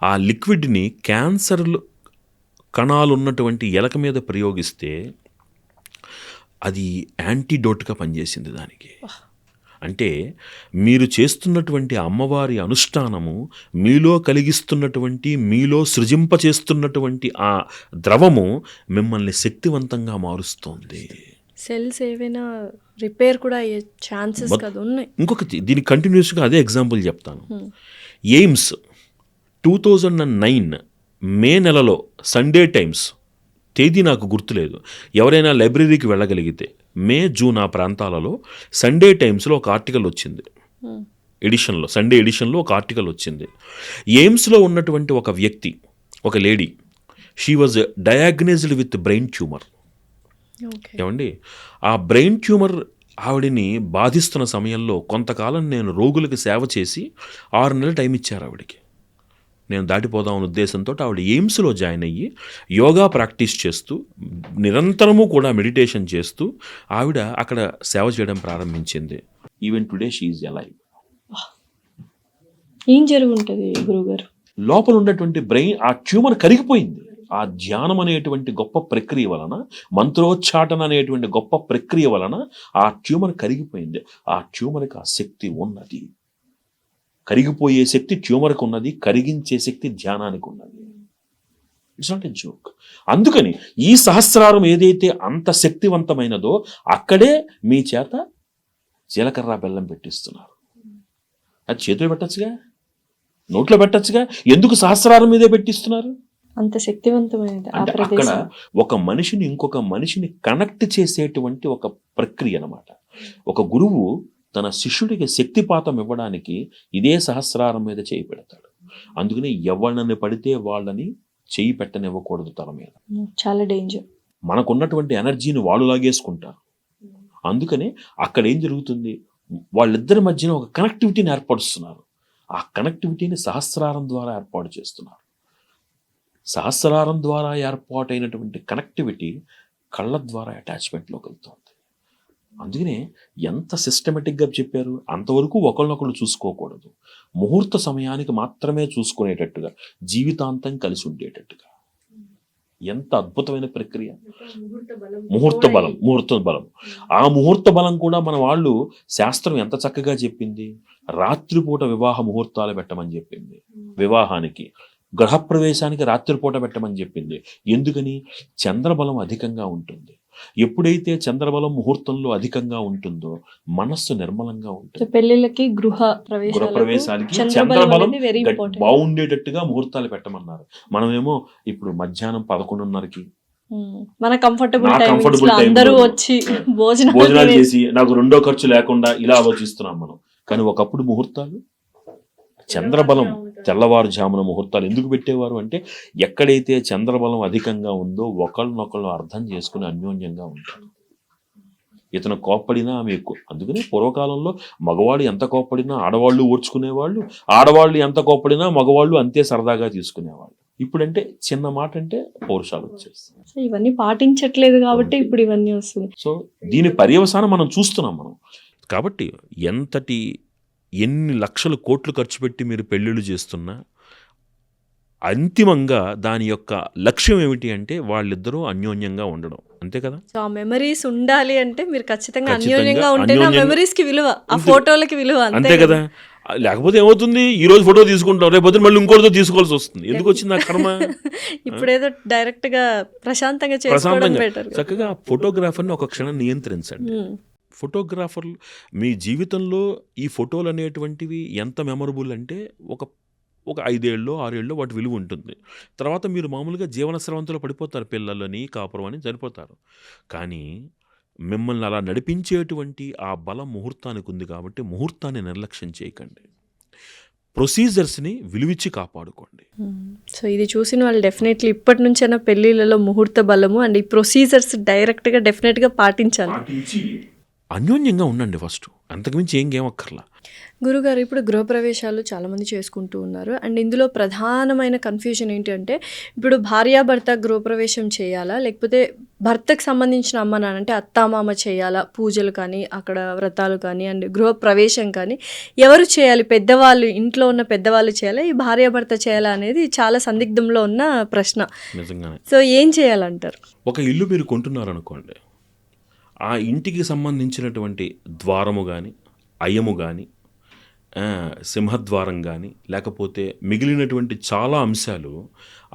ఆ లిక్విడ్ని క్యాన్సర్ కణాలు ఉన్నటువంటి ఎలక మీద ప్రయోగిస్తే అది యాంటీడోట్గా పనిచేసింది దానికి. అంటే మీరు చేస్తున్నటువంటి అమ్మవారి అనుష్ఠానము, మీలో కలిగిస్తున్నటువంటి, మీలో సృజింపచేస్తున్నటువంటి ఆ ద్రవము మిమ్మల్ని శక్తివంతంగా మారుస్తోంది. సెల్స్ ఏవైనా రిపేర్ కూడా అయ్యే ఛాన్సెస్ కదా ఉన్నాయి. ఇంకొకటి దీనికి కంటిన్యూస్గా అదే ఎగ్జాంపుల్ చెప్తాను. ఎయిమ్స్ 2009 మే నెలలో సండే టైమ్స్, తేదీ నాకు గుర్తులేదు, ఎవరైనా లైబ్రరీకి వెళ్ళగలిగితే మే, జూన్ ఆ ప్రాంతాలలో సండే టైమ్స్లో ఒక ఆర్టికల్ వచ్చింది. ఎడిషన్లో, సండే ఎడిషన్లో ఒక ఆర్టికల్ వచ్చింది. ఎయిమ్స్లో ఉన్నటువంటి ఒక వ్యక్తి, ఒక lady, she was డయాగ్నైజ్డ్ with brain tumour. ఏమండి, ఆ బ్రెయిన్ ట్యూమర్ ఆవిడని బాధిస్తున్న సమయంలో కొంతకాలం నేను రోగులకు సేవ చేసి 6 నెలలు టైం ఇచ్చారు ఆవిడకి. నేను దాటిపోదామన్న ఉద్దేశంతో ఆవిడ ఎయిమ్స్లో జాయిన్ అయ్యి యోగా ప్రాక్టీస్ చేస్తూ, నిరంతరము కూడా మెడిటేషన్ చేస్తూ ఆవిడ అక్కడ సేవ చేయడం ప్రారంభించింది. Even today she is alive. ఏం జరుగుంటుంది గురుగారు? లోపల ఉన్నటువంటి బ్రెయిన్, ఆ ట్యూమర్ కరిగిపోయింది. ఆ ధ్యానం అనేటువంటి గొప్ప ప్రక్రియ వలన, మంత్రోచ్చాటన అనేటువంటి గొప్ప ప్రక్రియ వలన ఆ ట్యూమర్ కరిగిపోయింది. ఆ ట్యూమర్కి ఆ శక్తి ఉన్నది. కరిగిపోయే శక్తి ట్యూమర్కి ఉన్నది, కరిగించే శక్తి ధ్యానానికి ఉన్నది. It's not a joke. అందుకని ఈ సహస్రారం ఏదైతే అంత శక్తివంతమైనదో అక్కడే మీ చేత జీలకర్ర బెల్లం పెట్టిస్తున్నారు. అది చేతిలో పెట్టచ్చుగా, నోట్లో పెట్టచ్చుగా, ఎందుకు సహస్రారం మీదే పెట్టిస్తున్నారు? అంత శక్తివంతమైనది అక్కడ ఒక మనిషిని ఇంకొక మనిషిని కనెక్ట్ చేసేటువంటి ఒక ప్రక్రియ అన్నమాట. ఒక గురువు తన శిష్యుడికి శక్తిపాతం ఇవ్వడానికి ఇదే సహస్రారం మీద చేయి పెడతాడు. అందుకని ఎవరిని పడితే వాళ్ళని చేయి పెట్టనివ్వకూడదు తల మీద. చాలా డేంజర్. మనకున్నటువంటి ఎనర్జీని వాళ్ళు లాగేసుకుంటారు. అందుకనే అక్కడ ఏం జరుగుతుంది, వాళ్ళిద్దరి మధ్యన ఒక కనెక్టివిటీని ఏర్పరుస్తున్నారు. ఆ కనెక్టివిటీని సహస్రారం ద్వారా ఏర్పాటు చేస్తున్నారు. సహస్రారం ద్వారా ఏర్పాటైనటువంటి కనెక్టివిటీ కళ్ళ ద్వారా అటాచ్మెంట్లోకి వెళ్తుంది. అందుకనే ఎంత సిస్టమేటిక్గా చెప్పారు, అంతవరకు ఒకళ్ళనొకళ్ళు చూసుకోకూడదు, ముహూర్త సమయానికి మాత్రమే చూసుకునేటట్టుగా, జీవితాంతం కలిసి ఉండేటట్టుగా. ఎంత అద్భుతమైన ప్రక్రియ. ముహూర్త బలం. ఆ ముహూర్త బలం కూడా మన వాళ్ళు శాస్త్రం ఎంత చక్కగా చెప్పింది. రాత్రిపూట వివాహ ముహూర్తాలు పెట్టమని చెప్పింది. వివాహానికి, గృహప్రవేశానికి రాత్రిపూట పెట్టమని చెప్పింది. ఎందుకని? చంద్రబలం అధికంగా ఉంటుంది. ఎప్పుడైతే చంద్రబలం ముహూర్తంలో అధికంగా ఉంటుందో మనస్సు నిర్మలంగా ఉంటుంది. పెళ్లిళ్ళకి గృహప్రవేశాలకి చంద్రబలం బాగుండేటట్టుగా ముహూర్తాలు పెట్టమన్నారు. మనమేమో ఇప్పుడు మధ్యాహ్నం 11:30కి మన కంఫర్టబుల్ అందరూ వచ్చి భోజనాలు చేసి నాకు రెండో ఖర్చు లేకుండా ఇలా ఆలోచిస్తున్నాం మనం. కానీ ఒకప్పుడు ముహూర్తాలు చంద్రబలం తెల్లవారుజామున ముహూర్తాలు ఎందుకు పెట్టేవారు అంటే, ఎక్కడైతే చంద్రబలం అధికంగా ఉందో ఒకళ్ళనొకళ్ళు అర్థం చేసుకుని అన్యోన్యంగా ఉంటారు. ఇతను కోప్పడినా ఆమె ఎక్కువ. అందుకని పూర్వకాలంలో మగవాళ్ళు ఎంత కోప్పడినా ఆడవాళ్ళు ఓర్చుకునేవాళ్ళు, ఆడవాళ్ళు ఎంత కోప్పడినా మగవాళ్ళు అంతే సరదాగా తీసుకునేవాళ్ళు. ఇప్పుడంటే చిన్న మాట అంటే పౌరుషాలు వచ్చేస్తాయి. ఇవన్నీ పాటించట్లేదు కాబట్టి ఇప్పుడు ఇవన్నీ వస్తుంది. సో దీని పర్యవసానం మనం చూస్తున్నాం మనం. కాబట్టి ఎన్ని లక్షల కోట్లు ఖర్చు పెట్టి మీరు పెళ్ళిళ్ళు చేస్తున్నా అంతిమంగా దాని యొక్క లక్ష్యం ఏమిటి అంటే వాళ్ళిద్దరూ అన్యోన్యంగా ఉండడం. అంతే కదా? సో ఆ మెమరీస్ ఉండాలి అంటే మీరు ఖచ్చితంగా అన్యోన్యంగా ఉంటే ఆ మెమరీస్ కి విలువ, ఆ ఫోటోలకి విలువ. అంతే కదా? లేకపోతే ఏమవుతుంది, ఈ రోజు ఫోటో తీసుకుంటాం, రేపు పొద్దున మళ్ళీ ఇంకోటితో తీసుకోవాల్సి వస్తుంది. ఎందుకు వచ్చింది ఆ కర్మ? ఇప్పుడేదో డైరెక్ట్ గా ప్రశాంతంగా చేసుకోవడం బెటర్. చక్కగా ఫోటోగ్రాఫర్ని ఒక క్షణం నియంత్రించండి. ఫోటోగ్రాఫర్లు మీ జీవితంలో ఈ ఫోటోలు అనేటువంటివి ఎంత మెమరబుల్ అంటే ఒక 5 ఏళ్ళలో 6 ఏళ్ళలో వాటి విలువ ఉంటుంది. తర్వాత మీరు మామూలుగా జీవన స్రవంతిలో పడిపోతారు, పిల్లలని కాపురం అని చనిపోతారు. కానీ మిమ్మల్ని అలా నడిపించేటువంటి ఆ బలం ముహూర్తానికి ఉంది కాబట్టి ముహూర్తాన్ని నిర్లక్ష్యం చేయకండి. ప్రొసీజర్స్ని విలువిచ్చి కాపాడుకోండి. సో ఇది చూసిన వాళ్ళు డెఫినెట్లీ ఇప్పటి నుంచైనా పెళ్ళిళ్ళలో ముహూర్త బలము అండ్ ఈ ప్రొసీజర్స్ డైరెక్ట్గా డెఫినెట్గా పాటించాలి. అన్యోన్యంగా ఉండండి ఫస్ట్, అంతకుమించి ఏం అక్కర్లా. గురుగారు, ఇప్పుడు గృహప్రవేశాలు చాలామంది చేసుకుంటూ ఉన్నారు అండ్ ఇందులో ప్రధానమైన కన్ఫ్యూజన్ ఏంటి అంటే, ఇప్పుడు భార్యాభర్త గృహప్రవేశం చేయాలా లేకపోతే భర్తకు సంబంధించిన అమ్మ నాన్న అంటే అత్తామామ చేయాలా, పూజలు కానీ అక్కడ వ్రతాలు కానీ అండ్ గృహప్రవేశం కానీ ఎవరు చేయాలి, పెద్దవాళ్ళు ఇంట్లో ఉన్న పెద్దవాళ్ళు చేయాలా, ఈ భార్యాభర్త చేయాలా అనేది చాలా సందిగ్ధంలో ఉన్న ప్రశ్న. నిజంగానే. సో ఏం చేయాలంటారు? ఒక ఇల్లు మీరు కొంటున్నారనుకోండి, ఆ ఇంటికి సంబంధించినటువంటి ద్వారము కానీ అయ్యము కానీ సింహద్వారం కానీ లేకపోతే మిగిలినటువంటి చాలా అంశాలు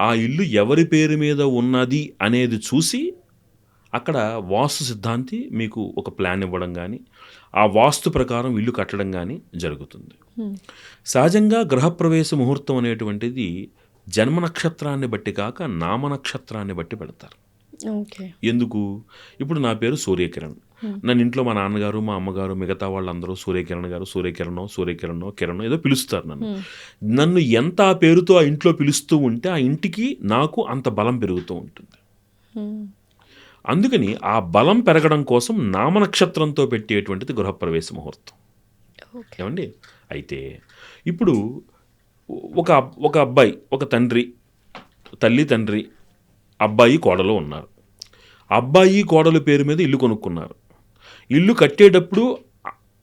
ఆ ఇల్లు ఎవరి పేరు మీద ఉన్నది అనేది చూసి అక్కడ వాస్తు సిద్ధాంతి మీకు ఒక ప్లాన్ ఇవ్వడం కానీ ఆ వాస్తు ప్రకారం ఇల్లు కట్టడం కానీ జరుగుతుంది. సహజంగా గృహప్రవేశ ముహూర్తం అనేటువంటిది జన్మ నక్షత్రాన్ని బట్టి కాక నామ నక్షత్రాన్ని బట్టి పెడతారు. ఎందుకు? ఇప్పుడు నా పేరు సూర్యకిరణ్, నన్ను ఇంట్లో మా నాన్నగారు మా అమ్మగారు మిగతా వాళ్ళందరూ సూర్యకిరణ్ గారు, కిరణ్ ఏదో పిలుస్తారు. నన్ను ఎంత ఆ పేరుతో ఆ ఇంట్లో పిలుస్తూ ఉంటే ఆ ఇంటికి నాకు అంత బలం పెరుగుతూ ఉంటుంది. అందుకని ఆ బలం పెరగడం కోసం నామనక్షత్రంతో పెట్టేటువంటిది గృహప్రవేశ ముహూర్తం. ఏమండి? అయితే ఇప్పుడు ఒక అబ్బాయి, ఒక తల్లి తండ్రి, అబ్బాయి కోడలు ఉన్నారు. అబ్బాయి కోడలు పేరు మీద ఇల్లు కొనుక్కున్నారు. ఇల్లు కట్టేటప్పుడు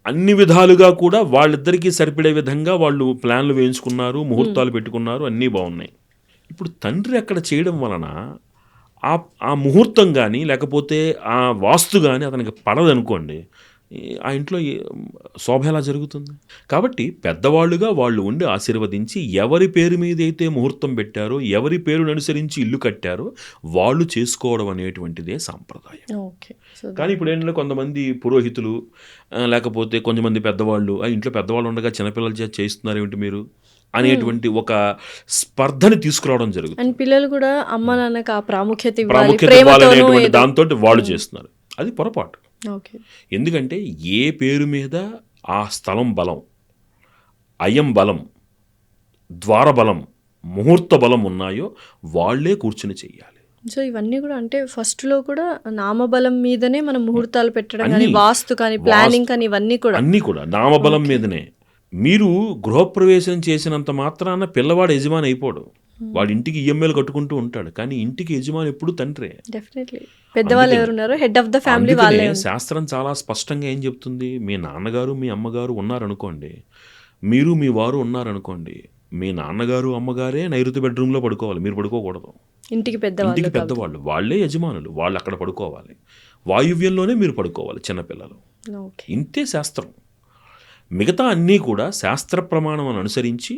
అన్ని విధాలుగా కూడా వాళ్ళిద్దరికీ సరిపడే విధంగా వాళ్ళు ప్లాన్లు వేయించుకున్నారు, ముహూర్తాలు పెట్టుకున్నారు, అన్నీ బాగున్నాయి. ఇప్పుడు తండ్రి అక్కడ చేయడం వలన ఆ ముహూర్తం కానీ లేకపోతే ఆ వాస్తు కానీ అతనికి పడదనుకోండి, ఆ ఇంట్లో శోభ ఎలా జరుగుతుంది? కాబట్టి పెద్దవాళ్ళుగా వాళ్ళు ఉండి ఆశీర్వదించి ఎవరి పేరు మీద అయితే ముహూర్తం పెట్టారో, ఎవరి పేరును అనుసరించి ఇల్లు కట్టారో వాళ్ళు చేసుకోవడం అనేటువంటిదే సాంప్రదాయం. కానీ ఇప్పుడు ఏంటంటే కొంతమంది పురోహితులు లేకపోతే కొంతమంది పెద్దవాళ్ళు, ఆ ఇంట్లో పెద్దవాళ్ళు ఉండగా చిన్నపిల్లలు చేస్తున్నారు ఏమిటి మీరు అనేటువంటి ఒక స్పర్ధని తీసుకురావడం జరుగుతుంది. అండ్ పిల్లలు కూడా అమ్మ నాన్నకు ఆ ప్రాముఖ్యత ఇవ్వాలనేటువంటి దాంతో వాళ్ళు చేస్తున్నారు. అది పొరపాటు. ఎందుకంటే ఏ పేరు మీద ఆ స్థలం బలం, అయం బలం, ద్వార బలం, ముహూర్త బలం ఉన్నాయో వాళ్లే కూర్చుని చెయ్యాలి. సో ఇవన్నీ కూడా అంటే ఫస్ట్లో కూడా నామబలం మీదనే మనం ముహూర్తాలు పెట్టడం కానీ వాస్తు కానీ ప్లానింగ్ కానీ ఇవన్నీ కూడా నామబలం మీదనే. మీరు గృహప్రవేశం చేసినంత మాత్రాన పిల్లవాడు యజమాని అయిపోడు. వాడి ఇంటికి ఈఎంఐలు కట్టుకుంటూ ఉంటాడు, కానీ ఇంటికి యజమాని ఎప్పుడు తండ్రే. డెఫినెట్లీ పెద్దవాళ్ళు ఎవరున్నారు, హెడ్ ఆఫ్ ద ఫ్యామిలీ వాళ్ళే అందుకనే ఉంటారు. శాస్త్రం చాలా స్పష్టంగా ఏం చెప్తుంది, మీ నాన్నగారు మీ అమ్మగారు ఉన్నారనుకోండి, మీరు మీ వారు ఉన్నారనుకోండి, మీ నాన్నగారు అమ్మగారే నైరుతి బెడ్రూమ్లో పడుకోవాలి, మీరు పడుకోకూడదు. ఇంటికి పెద్దవాళ్ళు ఇంటికి పెద్దవాళ్ళు, వాళ్ళే యజమానులు, వాళ్ళు అక్కడ పడుకోవాలి, వాయువ్యంలోనే మీరు పడుకోవాలి చిన్నపిల్లలు. ఓకే. ఇంతే శాస్త్రం. మిగతా అన్నీ కూడా శాస్త్ర ప్రమాణం అనుసరించి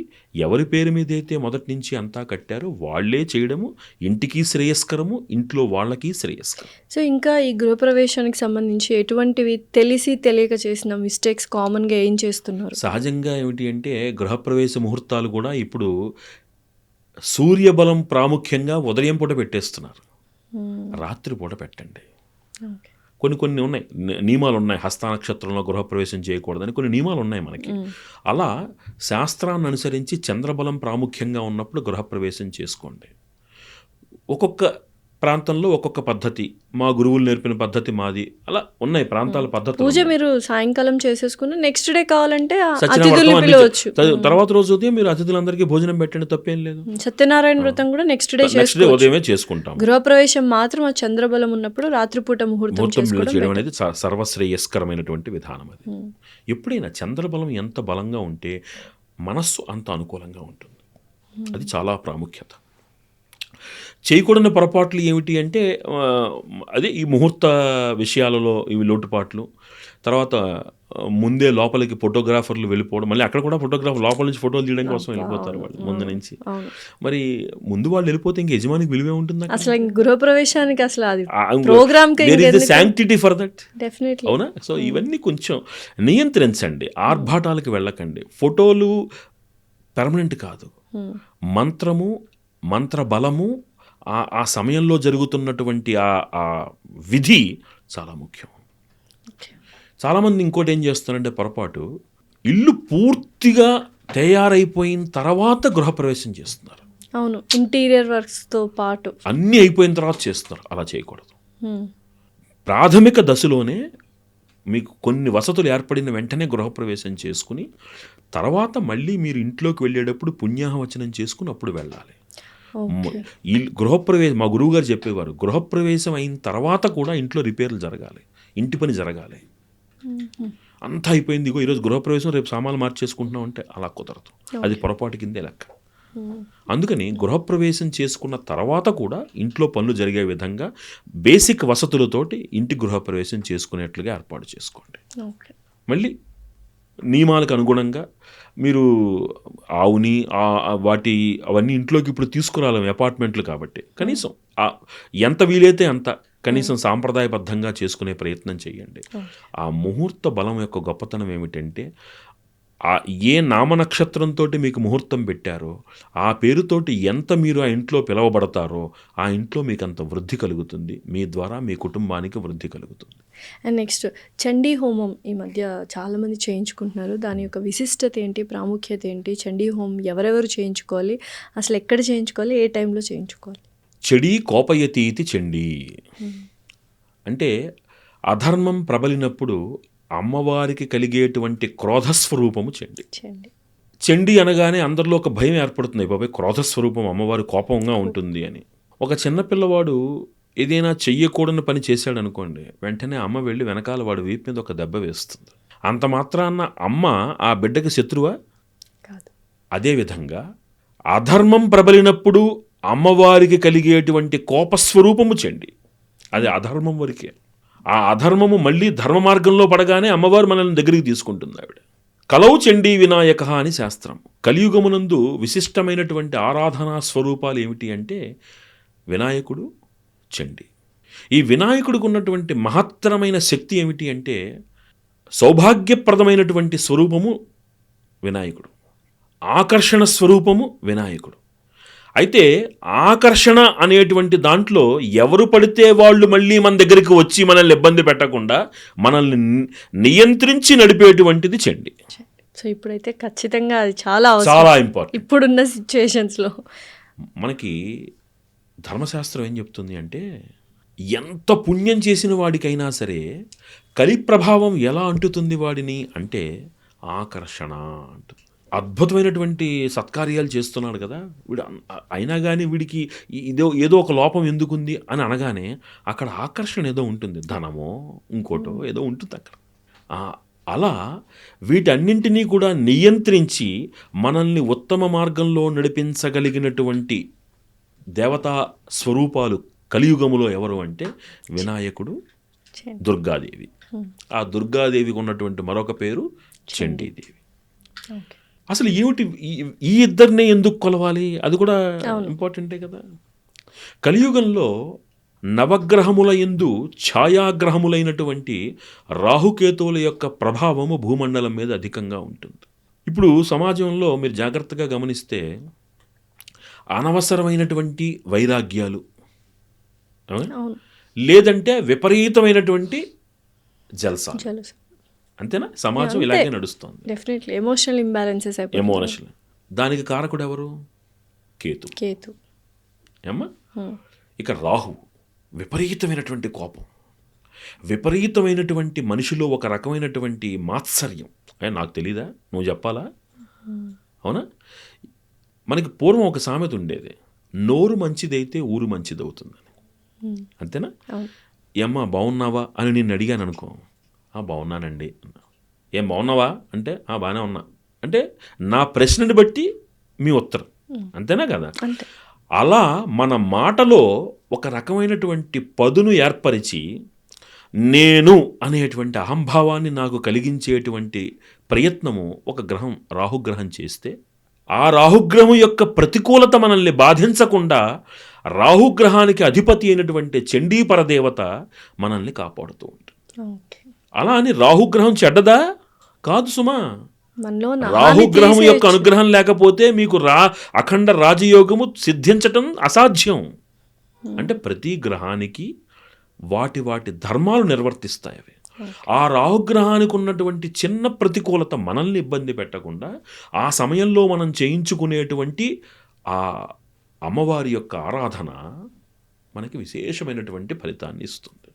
ఎవరి పేరు మీద అయితే మొదటి నుంచి అంతా కట్టారో వాళ్ళే చేయడము ఇంటికి శ్రేయస్కరము, ఇంట్లో వాళ్ళకి శ్రేయస్కరం. సో ఇంకా ఈ గృహప్రవేశానికి సంబంధించి ఎటువంటివి తెలిసి తెలియక చేసిన మిస్టేక్స్ కామన్గా ఏం చేస్తున్నారు? సహజంగా ఏమిటి అంటే గృహప్రవేశ ముహూర్తాలు కూడా ఇప్పుడు సూర్యబలం ప్రాముఖ్యంగా ఉదయం పూట పెట్టేస్తున్నారు, రాత్రి పూట పెట్టండి. ఓకే. కొన్ని ఉన్నాయి నియమాలు ఉన్నాయి, హస్త నక్షత్రంలో గృహప్రవేశం చేయకూడదని కొన్ని నియమాలు ఉన్నాయి మనకి. అలా శాస్త్రాన్ని అనుసరించి చంద్రబలం ప్రాముఖ్యంగా ఉన్నప్పుడు గృహప్రవేశం చేసుకోండి. ఒక్కొక్క ప్రాంతంలో ఒక్కొక్క పద్ధతి, మా గురువులు నేర్పిన పద్ధతి మాది, అలా ఉన్నాయి ప్రాంతాల పద్ధతులు. పూజ మీరు సాయంకాలం చేసేసుకుని నెక్స్ట్ డే కావాలంటే సత్యనారాయణ అతిథుల్ని వ్రతం పిలవచ్చు. తర్వాత రోజు ఉదయం మీరు అతిథులందరికీ భోజనం పెట్టండి, తప్పేం లేదు. సత్యనారాయణ వ్రతం కూడా నెక్స్ట్ డే నెక్స్ట్ డే ఉదయమే చేసుకుంటాం. గృహప్రవేశం మాత్రం ఆ చంద్రబలం ఉన్నప్పుడు రాత్రిపూట ముహూర్తం ముహూర్తం చేసుకోవడం చేయడం అనేది సర్వశ్రేయస్కరమైనటువంటి విధానం అది. ఎప్పుడైనా చంద్రబలం ఎంత బలంగా ఉంటే మనస్సు అంత అనుకూలంగా ఉంటుంది, అది చాలా ప్రాముఖ్యత. చేయకూడని పొరపాట్లు ఏమిటి అంటే అదే ఈ ముహూర్త విషయాలలో ఇవి లోటుపాట్లు. తర్వాత ముందే లోపలికి ఫోటోగ్రాఫర్లు వెళ్ళిపోవడం, మళ్ళీ అక్కడ కూడా ఫోటోగ్రాఫర్ లోపల నుంచి ఫోటోలు తీయడం కోసం వెళ్ళిపోతారు వాళ్ళు ముందు నుంచి. మరి ముందు వాళ్ళు వెళ్ళిపోతే ఇంక యజమానికి విలువే ఉంటుంది అసలు గృహప్రవేశానికి అసలు అది program sanctity for that. Definitely. అవునా? సో ఇవన్నీ కొంచెం నియంత్రించండి, ఆర్భాటాలకు వెళ్ళకండి. ఫోటోలు పెర్మనెంట్ కాదు, మంత్రము మంత్ర బలము ఆ సమయంలో జరుగుతున్నటువంటి ఆ విధి చాలా ముఖ్యం. చాలామంది ఇంకోటి ఏం చేస్తారంటే పొరపాటు, ఇల్లు పూర్తిగా తయారైపోయిన తర్వాత గృహప్రవేశం చేస్తున్నారు. అవును, ఇంటీరియర్ వర్క్స్తో పాటు అన్నీ అయిపోయిన తర్వాత చేస్తున్నారు. అలా చేయకూడదు. ప్రాథమిక దశలోనే మీకు కొన్ని వసతులు ఏర్పడిన వెంటనే గృహప్రవేశం చేసుకుని తర్వాత మళ్ళీ మీరు ఇంట్లోకి వెళ్ళేటప్పుడు పుణ్యాహవచనం చేసుకుని అప్పుడు వెళ్ళాలి. ఈ గృహప్రవేశం మా గురువు గారు చెప్పేవారు, గృహప్రవేశం అయిన తర్వాత కూడా ఇంట్లో రిపేర్లు జరగాలి, ఇంటి పని జరగాలి. అంతా అయిపోయింది, ఇగో ఈరోజు గృహప్రవేశం రేపు సామాన్లు మార్చేసుకుంటున్నాం అంటే అలా కుదరదు, అది పొరపాటు కిందే లెక్క. అందుకని గృహప్రవేశం చేసుకున్న తర్వాత కూడా ఇంట్లో పనులు జరిగే విధంగా బేసిక్ వసతులతోటి ఇంటి గృహప్రవేశం చేసుకునేట్లుగా ఏర్పాటు చేసుకోండి. మళ్ళీ నియమాలకు అనుగుణంగా మీరు ఆవుని వాటి అవన్నీ ఇంట్లోకి ఇప్పుడు తీసుకురాలేము, అపార్ట్మెంట్లు కాబట్టి కనీసం ఎంత వీలైతే అంత కనీసం సాంప్రదాయబద్ధంగా చేసుకునే ప్రయత్నం చేయండి. ఆ ముహూర్త బలం యొక్క గొప్పతనం ఏమిటంటే ఏ నామనక్షత్రంతో మీకు ముహూర్తం పెట్టారో ఆ పేరుతోటి ఎంత మీరు ఆ ఇంట్లో పిలవబడతారో ఆ ఇంట్లో మీకు అంత వృద్ధి కలుగుతుంది, మీ ద్వారా మీ కుటుంబానికి వృద్ధి కలుగుతుంది. అండ్ నెక్స్ట్ చండీ హోమం ఈ మధ్య చాలామంది చేయించుకుంటున్నారు. దాని యొక్క విశిష్టత ఏంటి, ప్రాముఖ్యత ఏంటి? చండీ హోమం ఎవరెవరు చేయించుకోవాలి, అసలు ఎక్కడ చేయించుకోవాలి, ఏ టైంలో చేయించుకోవాలి? చెడీ కోపయతీతి చండీ అంటే అధర్మం ప్రబలినప్పుడు అమ్మవారికి కలిగేటువంటి క్రోధస్వరూపము చండి. చండి అనగానే అందరిలో ఒక భయం ఏర్పడుతుంది, బాబాయ్ క్రోధస్వరూపం అమ్మవారి కోపంగా ఉంటుంది అని. ఒక చిన్నపిల్లవాడు ఏదైనా చెయ్యకూడని పని చేశాడు అనుకోండి, వెంటనే అమ్మ వెళ్ళి వెనకాల వాడు వీపు మీద ఒక దెబ్బ వేస్తుంది. అంత మాత్రాన్న అమ్మ ఆ బిడ్డకి శత్రువా? కాదు. అదేవిధంగా అధర్మం ప్రబలినప్పుడు అమ్మవారికి కలిగేటువంటి కోపస్వరూపము చండి, అది అధర్మం వరకే. ఆ అధర్మము మళ్ళీ ధర్మ మార్గంలో పడగానే అమ్మవారు మనల్ని దగ్గరికి తీసుకుంటుంది. ఆవిడ కలౌ చండీ వినాయక అని శాస్త్రం. కలియుగమునందు విశిష్టమైనటువంటి ఆరాధనా స్వరూపాలు ఏమిటి అంటే వినాయకుడు, చండీ. ఈ వినాయకుడికి ఉన్నటువంటి మహత్తరమైన శక్తి ఏమిటి అంటే సౌభాగ్యప్రదమైనటువంటి స్వరూపము వినాయకుడు, ఆకర్షణ స్వరూపము వినాయకుడు. అయితే ఆకర్షణ అనేటువంటి దాంట్లో ఎవరు పడితే వాళ్ళు మళ్ళీ మన దగ్గరికి వచ్చి మనల్ని ఇబ్బంది పెట్టకుండా మనల్ని నియంత్రించి నడిపేటువంటిది చండి. సో ఇప్పుడైతే ఖచ్చితంగా అది చాలా ఇంపార్టెంట్ ఇప్పుడున్న సిచ్యువేషన్స్లో. మనకి ధర్మశాస్త్రం ఏం చెప్తుంది అంటే ఎంత పుణ్యం చేసిన వాడికైనా సరే కలి ప్రభావం ఎలా అంటుతుంది వాడిని అంటే ఆకర్షణ అంటుంది. అద్భుతమైనటువంటి సత్కార్యాలు చేస్తున్నాడు కదా వీడు. అయినా కానీ వీడికి ఏదో ఒక లోపం ఎందుకుంది అని అనగానే అక్కడ ఆకర్షణ ఏదో ఉంటుంది, ధనమో ఇంకోటో ఏదో ఉంటుంది అక్కడ. ఆ, అలా వీటన్నింటినీ కూడా నియంత్రించి మనల్ని ఉత్తమ మార్గంలో నడిపించగలిగినటువంటి దేవతా స్వరూపాలు కలియుగములో ఎవరు అంటే వినాయకుడు, దుర్గాదేవి. ఆ దుర్గాదేవికి ఉన్నటువంటి మరొక పేరు చండీదేవి. అసలు ఏమిటి ఈ ఇద్దరినే ఎందుకు కొలవాలి, అది కూడా ఇంపార్టెంటే కదా. కలియుగంలో నవగ్రహముల యందు ఛాయాగ్రహములైనటువంటి రాహుకేతువుల యొక్క ప్రభావము భూమండలం మీద అధికంగా ఉంటుంది. ఇప్పుడు సమాజంలో మీరు జాగ్రత్తగా గమనిస్తే అనవసరమైనటువంటి వైరాగ్యాలు, లేదంటే విపరీతమైనటువంటి జల్సా, అంతేనా? సమాజం ఇలాగే నడుస్తుంది. Definitely emotional imbalances emotional. దానికి కారకుడు ఎవరు? కేతు ఏమ్మా. ఇక రాహు విపరీతమైనటువంటి కోపం, విపరీతమైనటువంటి మనిషిలో ఒక రకమైనటువంటి మాత్సర్యం. నాకు తెలీదా, నువ్వు చెప్పాలా? అవునా? మనకి పూర్వం ఒక సామెత ఉండేది, నోరు మంచిదైతే ఊరు మంచిదవుతుందని. అంతేనా? ఏమ్మా బాగున్నావా అని నేను అడిగాను అనుకో, బాగున్నానండి అన్నా. ఏం బాగున్నావా అంటే బాగానే ఉన్నా అంటే నా ప్రశ్నని బట్టి మీ ఉత్తరం. అంతేనా కదా? అలా మన మాటలో ఒక రకమైనటువంటి పదును ఏర్పరిచి నేను అనేటువంటి అహంభావాన్ని నాకు కలిగించేటువంటి ప్రయత్నము ఒక గ్రహం, రాహుగ్రహం చేస్తే, ఆ రాహుగ్రహం యొక్క ప్రతికూలత మనల్ని బాధించకుండా రాహుగ్రహానికి అధిపతి అయినటువంటి చండీ పరదేవత మనల్ని కాపాడుతూ ఉంటుంది. అలా అని రాహుగ్రహం చెడ్డదా? కాదు సుమా. రాహుగ్రహం యొక్క అనుగ్రహం లేకపోతే మీకు అఖండ రాజయోగము సిద్ధించటం అసాధ్యం. అంటే ప్రతి గ్రహానికి వాటి ధర్మాలు నిర్వర్తిస్తాయి అవి. ఆ రాహుగ్రహానికి ఉన్నటువంటి చిన్న ప్రతికూలత మనల్ని ఇబ్బంది పెట్టకుండా ఆ సమయంలో మనం చేయించుకునేటువంటి ఆ అమ్మవారి యొక్క ఆరాధన మనకి విశేషమైనటువంటి ఫలితాన్ని ఇస్తుంది.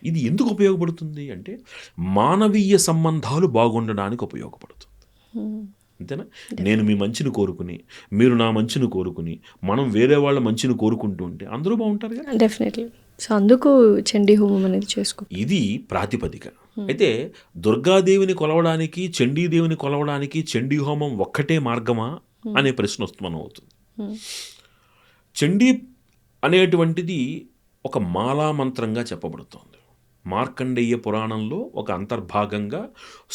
ఇది ఎందుకు ఉపయోగపడుతుంది అంటే మానవీయ సంబంధాలు బాగుండడానికి ఉపయోగపడుతుంది. అంతేనా? నేను మీ మంచిని కోరుకుని, మీరు నా మంచిని కోరుకుని, మనం వేరే వాళ్ళ మంచిని కోరుకుంటూ ఉంటే అందరూ బాగుంటారు కదా. డెఫినెట్లీ. సో అందుకు చండీ హోమం అనేది చేసుకో, ఇది ప్రాతిపదిక. అయితే దుర్గాదేవిని కొలవడానికి, చండీదేవిని కొలవడానికి చండీ హోమం ఒక్కటే మార్గమా అనే ప్రశ్న ఉత్పన్నం అవుతుంది. చండీ అనేటువంటిది ఒక మాలామంత్రంగా చెప్పబడుతోంది. మార్కండేయ పురాణంలో ఒక అంతర్భాగంగా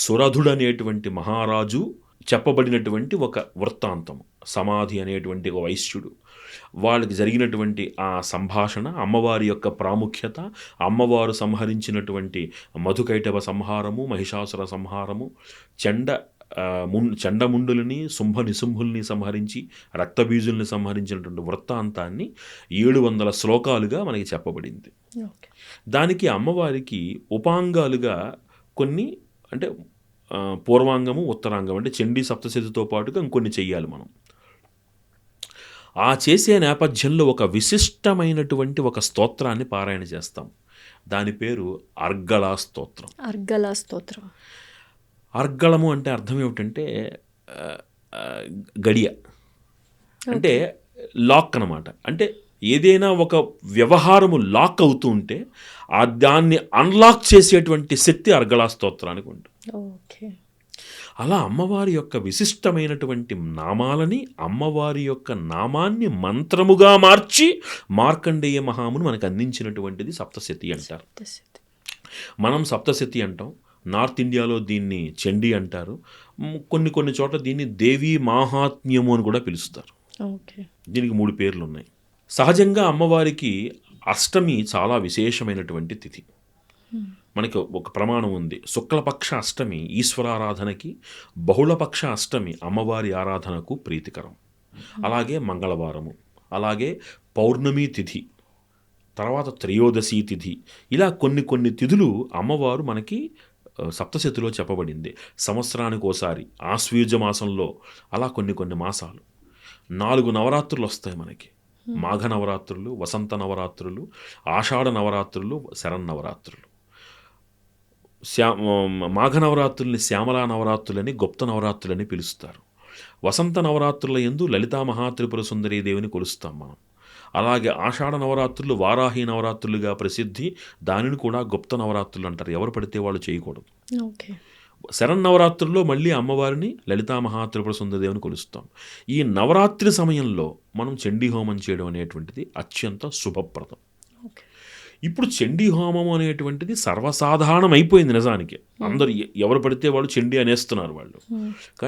సురధుడు అనేటువంటి మహారాజు చెప్పబడినటువంటి ఒక వృత్తాంతము. సమాధి అనేటువంటి ఒక వైశ్యుడు, వాళ్ళకి జరిగినటువంటి ఆ సంభాషణ, అమ్మవారి యొక్క ప్రాముఖ్యత, అమ్మవారు సంహరించినటువంటి మధుకైటవ సంహారము, మహిషాసుర సంహారము, చండముండులని, శుంభ నిశుంభుల్ని సంహరించి రక్తబీజుల్ని సంహరించినటువంటి వృత్తాంతాన్ని 700 శ్లోకాలుగా మనకి చెప్పబడింది. దానికి అమ్మవారికి ఉపాంగాలుగా కొన్ని, అంటే పూర్వాంగము, ఉత్తరాంగం, అంటే చండీ సప్తశతితో పాటుగా ఇంకొన్ని చెయ్యాలి మనం. ఆ చేసే నేపథ్యంలో ఒక విశిష్టమైనటువంటి ఒక స్తోత్రాన్ని పారాయణ చేస్తాం. దాని పేరు అర్గళా స్తోత్రం. అర్గళము అంటే అర్థం ఏమిటంటే గడియ, అంటే లాక్ అన్నమాట. అంటే ఏదైనా ఒక వ్యవహారము లాక్ అవుతూ ఉంటే దాన్ని అన్లాక్ చేసేటువంటి శక్తి అర్గళా స్తోత్రానికి ఉంటుంది. అలా అమ్మవారి యొక్క విశిష్టమైనటువంటి నామాలని, అమ్మవారి యొక్క నామాన్ని మంత్రముగా మార్చి మార్కండేయ మహాముని మనకు అందించినటువంటిది సప్తశతి అంటారు. మనం సప్తశతి అంటాం. నార్త్ ఇండియాలో దీన్ని చండీ అంటారు. కొన్ని చోట్ల దీన్ని దేవీ మాహాత్మ్యము అని కూడా పిలుస్తారు. దీనికి 3 పేర్లు ఉన్నాయి. సహజంగా అమ్మవారికి అష్టమి చాలా విశేషమైనటువంటి తిథి. మనకి ఒక ప్రమాణం ఉంది. శుక్లపక్ష అష్టమి ఈశ్వరారాధనకి, బహుళపక్ష అష్టమి అమ్మవారి ఆరాధనకు ప్రీతికరం. అలాగే మంగళవారము, అలాగే పౌర్ణమి తిథి, తర్వాత త్రయోదశి తిథి, ఇలా కొన్ని తిథులు అమ్మవారు మనకి సప్తశతిలో చెప్పబడింది. సంవత్సరానికి ఒకసారి ఆశ్వయుజ మాసంలో, అలా కొన్ని మాసాలు 4 నవరాత్రులు వస్తాయి మనకి. మాఘ నవరాత్రులు, వసంత నవరాత్రులు, ఆషాఢ నవరాత్రులు, శరన్నవరాత్రులు. మాఘ నవరాత్రుల్ని శ్యామలా నవరాత్రులని, గుప్త నవరాత్రులని పిలుస్తారు. వసంత నవరాత్రుల యందు లలితా మహాత్రిపుర సుందరీ దేవిని కొలుస్తాం మనం. అలాగే ఆషాఢ నవరాత్రులు వారాహి నవరాత్రులుగా ప్రసిద్ధి. దానిని కూడా గుప్త నవరాత్రులు అంటారు. ఎవరు పడితే వాళ్ళు చేయకూడదు. ఓకే. శరన్నవరాత్రుల్లో మళ్ళీ అమ్మవారిని లలితా మహాత్రిపుర సుందరదేవిని కొలుస్తాం. ఈ నవరాత్రి సమయంలో మనం చండీ హోమం చేయడం అనేటువంటిది అత్యంత శుభప్రదం. ఓకే. ఇప్పుడు చండీ హోమం అనేటువంటిది సర్వసాధారణం అయిపోయింది నిజానికి. అందరూ ఎవరు పడితే వాళ్ళు చండీ అనేస్తున్నారు వాళ్ళు.